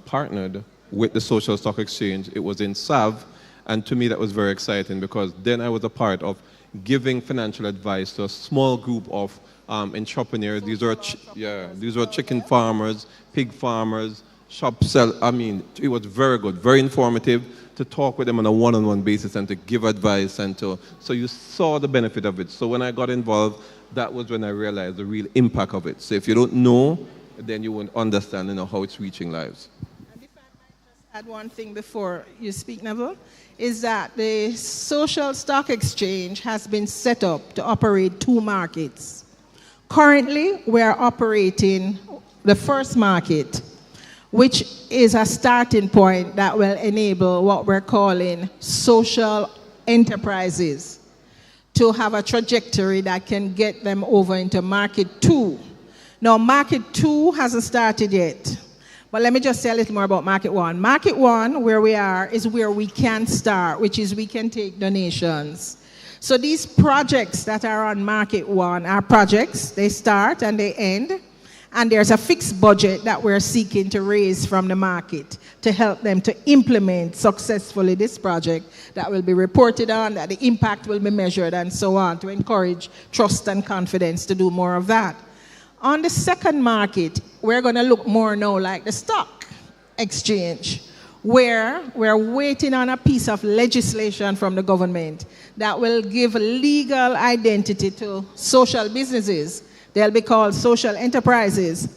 partnered with the Social Stock Exchange. It was in SAV, and to me that was very exciting because then I was a part of giving financial advice to a small group of entrepreneurs. These were chicken farmers, pig farmers, it was very good, very informative to talk with them on a one-on-one basis and to give advice so you saw the benefit of it. So when I got involved, that was when I realized the real impact of it. So if you don't know, then you won't understand how it's reaching lives. And if I might just add one thing before you speak, Neville, is that the Social Stock Exchange has been set up to operate 2 markets. Currently, we are operating the first market, which is a starting point that will enable what we're calling social enterprises. to have a trajectory that can get them over into market 2. Now, market 2 hasn't started yet. But let me just say a little more about market 1. Market 1, where we are, is where we can start, which is we can take donations. So these projects that are on market 1 are projects. They start and they end. And there's a fixed budget that we're seeking to raise from the market to help them to implement successfully this project that will be reported on, that the impact will be measured, and so on, to encourage trust and confidence to do more of that. On the second market, we're going to look more now like the stock exchange, where we're waiting on a piece of legislation from the government that will give legal identity to social businesses. They'll be called social enterprises.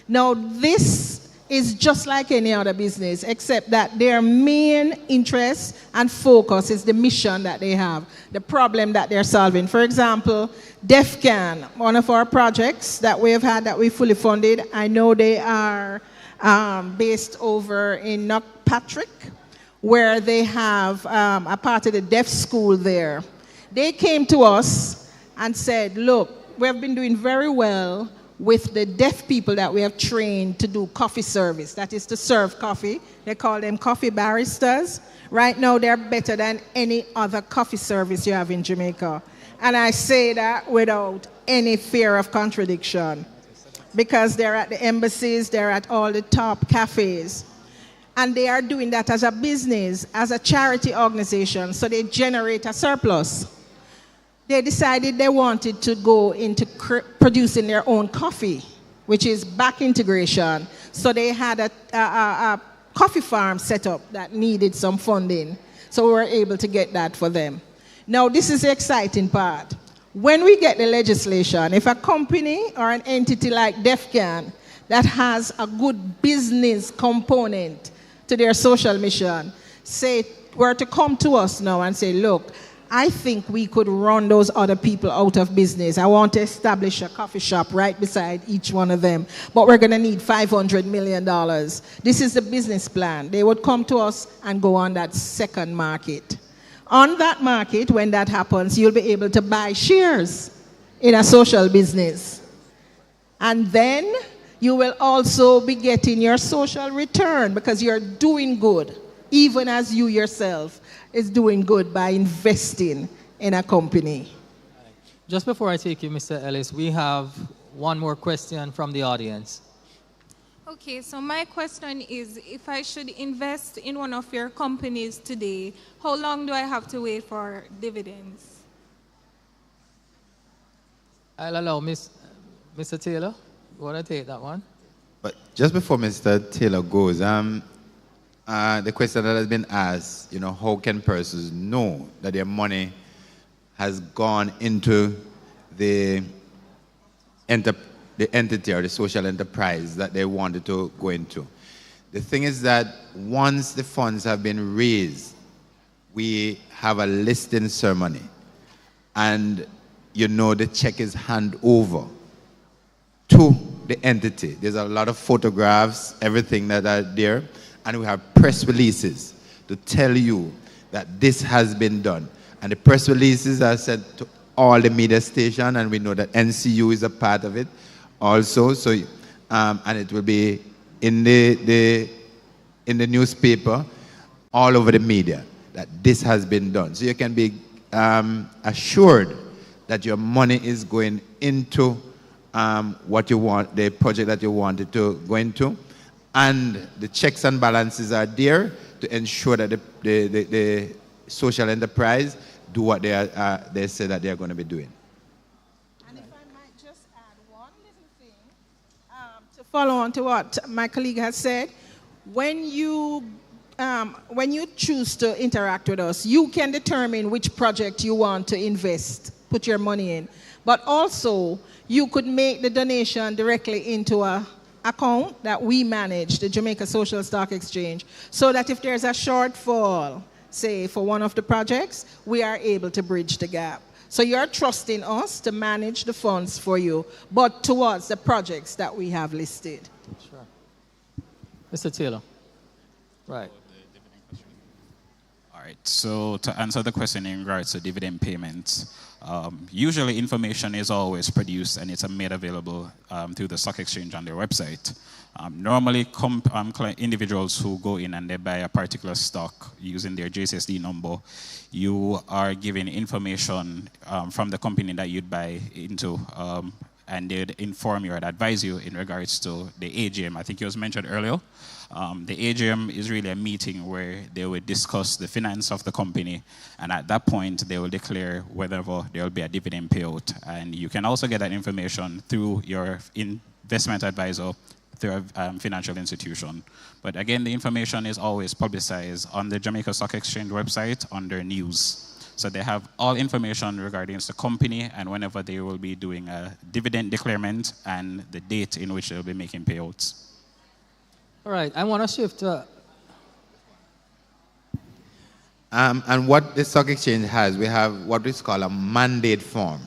Now, this is just like any other business, except that their main interest and focus is the mission that they have, the problem that they're solving. For example, DEFCAN, one of our projects that we have had that we fully funded, I know they are based over in Knockpatrick, where they have a part of the deaf school there. They came to us and said, look, we have been doing very well with the deaf people that we have trained to do coffee service, that is to serve coffee. They call them coffee baristas. Right now, they're better than any other coffee service you have in Jamaica. And I say that without any fear of contradiction, because they're at the embassies, they're at all the top cafes. And they are doing that as a business, as a charity organization, so they generate a surplus. They decided they wanted to go into producing their own coffee, which is back integration. So they had a coffee farm set up that needed some funding. So we were able to get that for them. Now, this is the exciting part. When we get the legislation, if a company or an entity like DEFCAN that has a good business component to their social mission, were to come to us now and say, look, I think we could run those other people out of business. I want to establish a coffee shop right beside each one of them, but we're going to need $500 million. This is the business plan. They would come to us and go on that second market. On that market, when that happens, you'll be able to buy shares in a social business. And then you will also be getting your social return because you're doing good, even as you yourself is doing good by investing in a company. Just before I take you, Mr. Ellis, we have one more question from the audience. Okay, so my question is, if I should invest in one of your companies today, how long do I have to wait for dividends? I'll allow Mr. Taylor. You want to take that one? But just before Mr. Taylor goes, the question that has been asked, how can persons know that their money has gone into the entity or the social enterprise that they wanted to go into? The thing is that once the funds have been raised, we have a listing ceremony. And the check is handed over to the entity. There's a lot of photographs, everything that are there. And we have press releases to tell you that this has been done. And the press releases are sent to all the media stations, and we know that NCU is a part of it also. So, and it will be in the newspaper, all over the media, that this has been done. So you can be assured that your money is going into what you want, the project that you wanted to go into. And the checks and balances are there to ensure that the social enterprise do what they say that they are going to be doing. And if I might just add one little thing to follow on to what my colleague has said, when you choose to interact with us, you can determine which project you want to invest, put your money in. But also, you could make the donation directly into a account that we manage, the Jamaica Stock Exchange, so that if there's a shortfall, say for one of the projects, we are able to bridge the gap. So you're trusting us to manage the funds for you, but towards the projects that we have listed. Sure. Mr. Taylor. Right. All right, so to answer the question in regards to dividend payments, usually information is always produced and it's made available through the stock exchange on their website. Normally, individuals who go in and they buy a particular stock using their JSSD number, you are given information from the company that you'd buy into, and they'd inform you or advise you in regards to the AGM. I think it was mentioned earlier. The AGM is really a meeting where they would discuss the finance of the company, and at that point they will declare whether there will be a dividend payout. And you can also get that information through your investment advisor, through a financial institution. But again, the information is always publicized on the Jamaica Stock Exchange website under news. So they have all information regarding the company and whenever they will be doing a dividend declarement and the date in which they'll be making payouts. All right, I want to shift to... And what the stock exchange has, we have what is called a mandate form,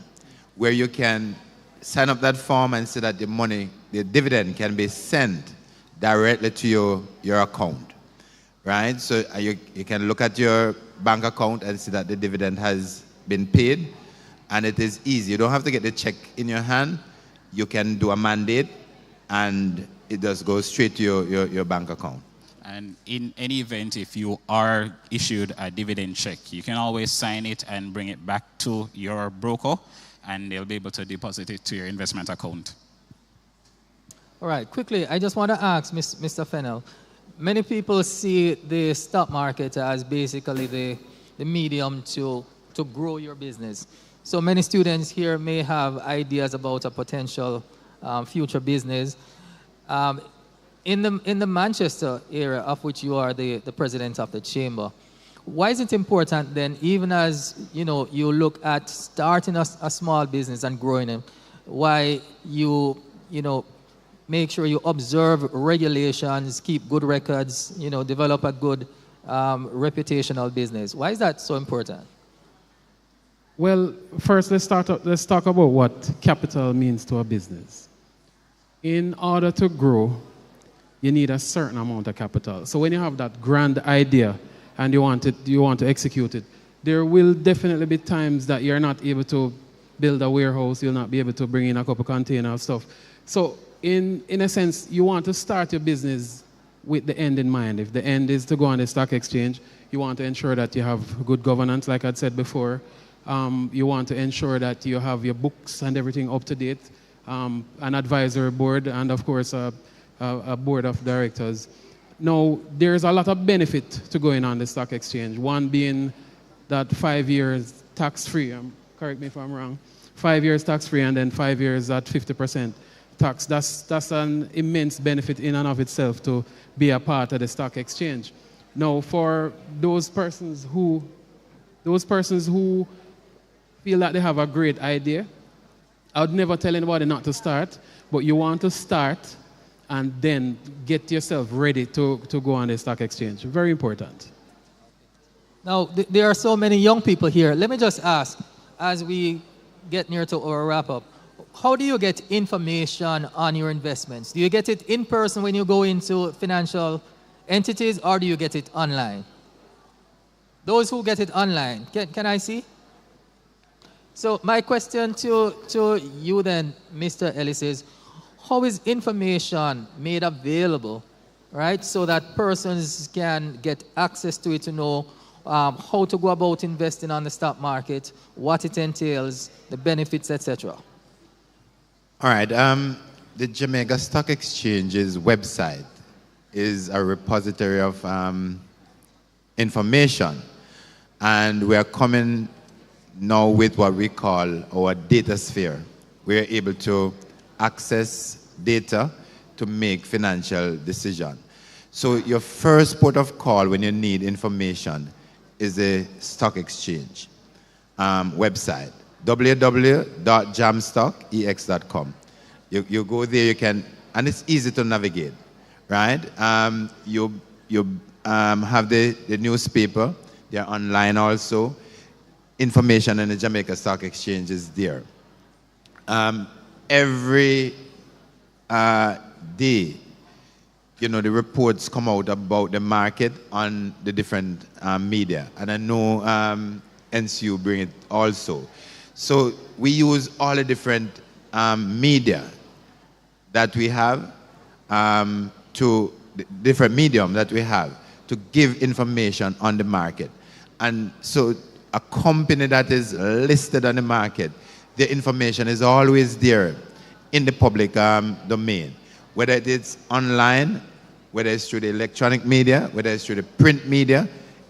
where you can sign up that form and say that the money, the dividend can be sent directly to your account, right? So you can look at your bank account and see that the dividend has been paid, and it is easy. You don't have to get the check in your hand. You can do a mandate, and it just goes straight to your bank account. And in any event, if you are issued a dividend check, you can always sign it and bring it back to your broker, and they'll be able to deposit it to your investment account. All right, quickly, I just want to ask Mr. Fennell. Many people see the stock market as basically the medium to grow your business. So many students here may have ideas about a potential future business. In the Manchester area, of which you are the president of the chamber, why is it important then, even as you look at starting a small business and growing it, why you make sure you observe regulations, keep good records, develop a good reputational business? Why is that so important? Well, first let's talk about what capital means to a business. In order to grow, you need a certain amount of capital. So when you have that grand idea and you want to execute it, there will definitely be times that you're not able to build a warehouse, you'll not be able to bring in a couple containers of stuff. So in a sense, you want to start your business with the end in mind. If the end is to go on the stock exchange, you want to ensure that you have good governance, like I'd said before. You want to ensure that you have your books and everything up to date, an advisory board, and of course a board of directors. Now, there's a lot of benefit to going on the stock exchange. One being that 5 years tax-free, correct me if I'm wrong, 5 years tax-free and then 5 years at 50% tax. That's an immense benefit in and of itself to be a part of the stock exchange. Now, for those persons who feel that they have a great idea, I would never tell anybody not to start, but you want to start and then get yourself ready to go on the stock exchange. Very important. Now, there are so many young people here. Let me just ask, as we get near to our wrap-up, how do you get information on your investments? Do you get it in person when you go into financial entities, or do you get it online? Those who get it online, can I see? So my question to you then, Mr. Ellis, is how is information made available, right, so that persons can get access to it to know how to go about investing on the stock market, what it entails, the benefits, etc.? All right. The Jamaica Stock Exchange's website is a repository of information, and we are coming now with what we call our data sphere. We are able to access data to make financial decisions. So your first port of call when you need information is the stock exchange website, www.jamstockex.com. You go there, you can, and it's easy to navigate, right? You have the newspaper, they're online also. Information on the Jamaica Stock Exchange is there. Every day, the reports come out about the market on the different media. And I know NCU bring it also. So we use all the different media that we have, to the different medium that we have to give information on the market. And so a company that is listed on the market, the information is always there in the public domain, whether it's online, whether it's through the electronic media, whether it's through the print media,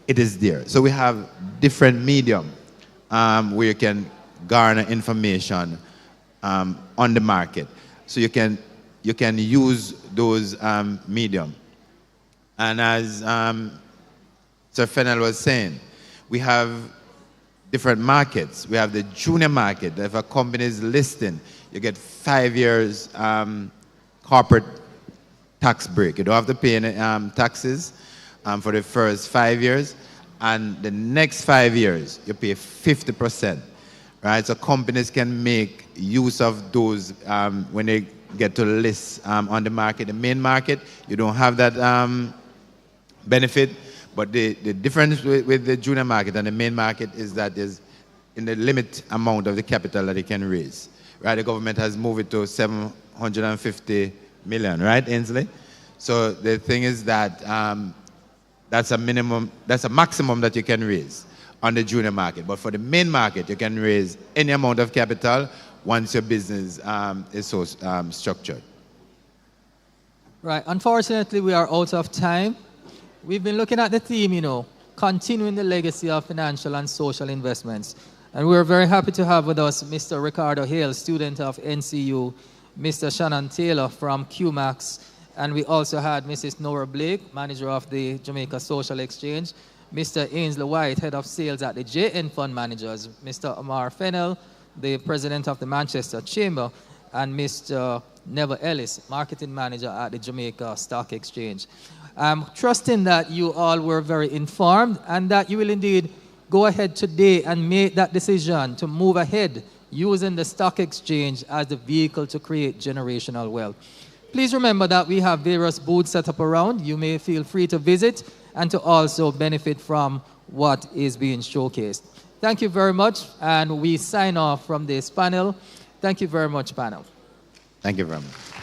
it is there. So we have different medium where you can garner information on the market. So you can use those medium. And as Sir Fennell was saying, we have different markets. We have the junior market. If a company is listing, you get 5 years corporate tax break. You don't have to pay any taxes for the first 5 years. And the next 5 years, you pay 50%. Right? So companies can make use of those when they get to list on the market. The main market, you don't have that benefit. But the difference with the junior market and the main market is that there's in the limit amount of the capital that it can raise. Right? The government has moved it to 750 million, right, Ainsley? So the thing is that that's a maximum that you can raise on the junior market. But for the main market, you can raise any amount of capital once your business is so structured. Right. Unfortunately, we are out of time. We've been looking at the theme, continuing the legacy of financial and social investments. And we're very happy to have with us Mr. Ricardo Hale, student of NCU, Mr. Shannon Taylor from QMAX, and we also had Mrs. Nora Blake, manager of the Jamaica Social Exchange, Mr. Ainsley White, head of sales at the JN Fund Managers, Mr. Amar Fennell, the president of the Manchester Chamber, and Mr. Neville Ellis, marketing manager at the Jamaica Stock Exchange. I'm trusting that you all were very informed and that you will indeed go ahead today and make that decision to move ahead using the stock exchange as the vehicle to create generational wealth. Please remember that we have various booths set up around. You may feel free to visit and to also benefit from what is being showcased. Thank you very much, and we sign off from this panel. Thank you very much, panel. Thank you very much.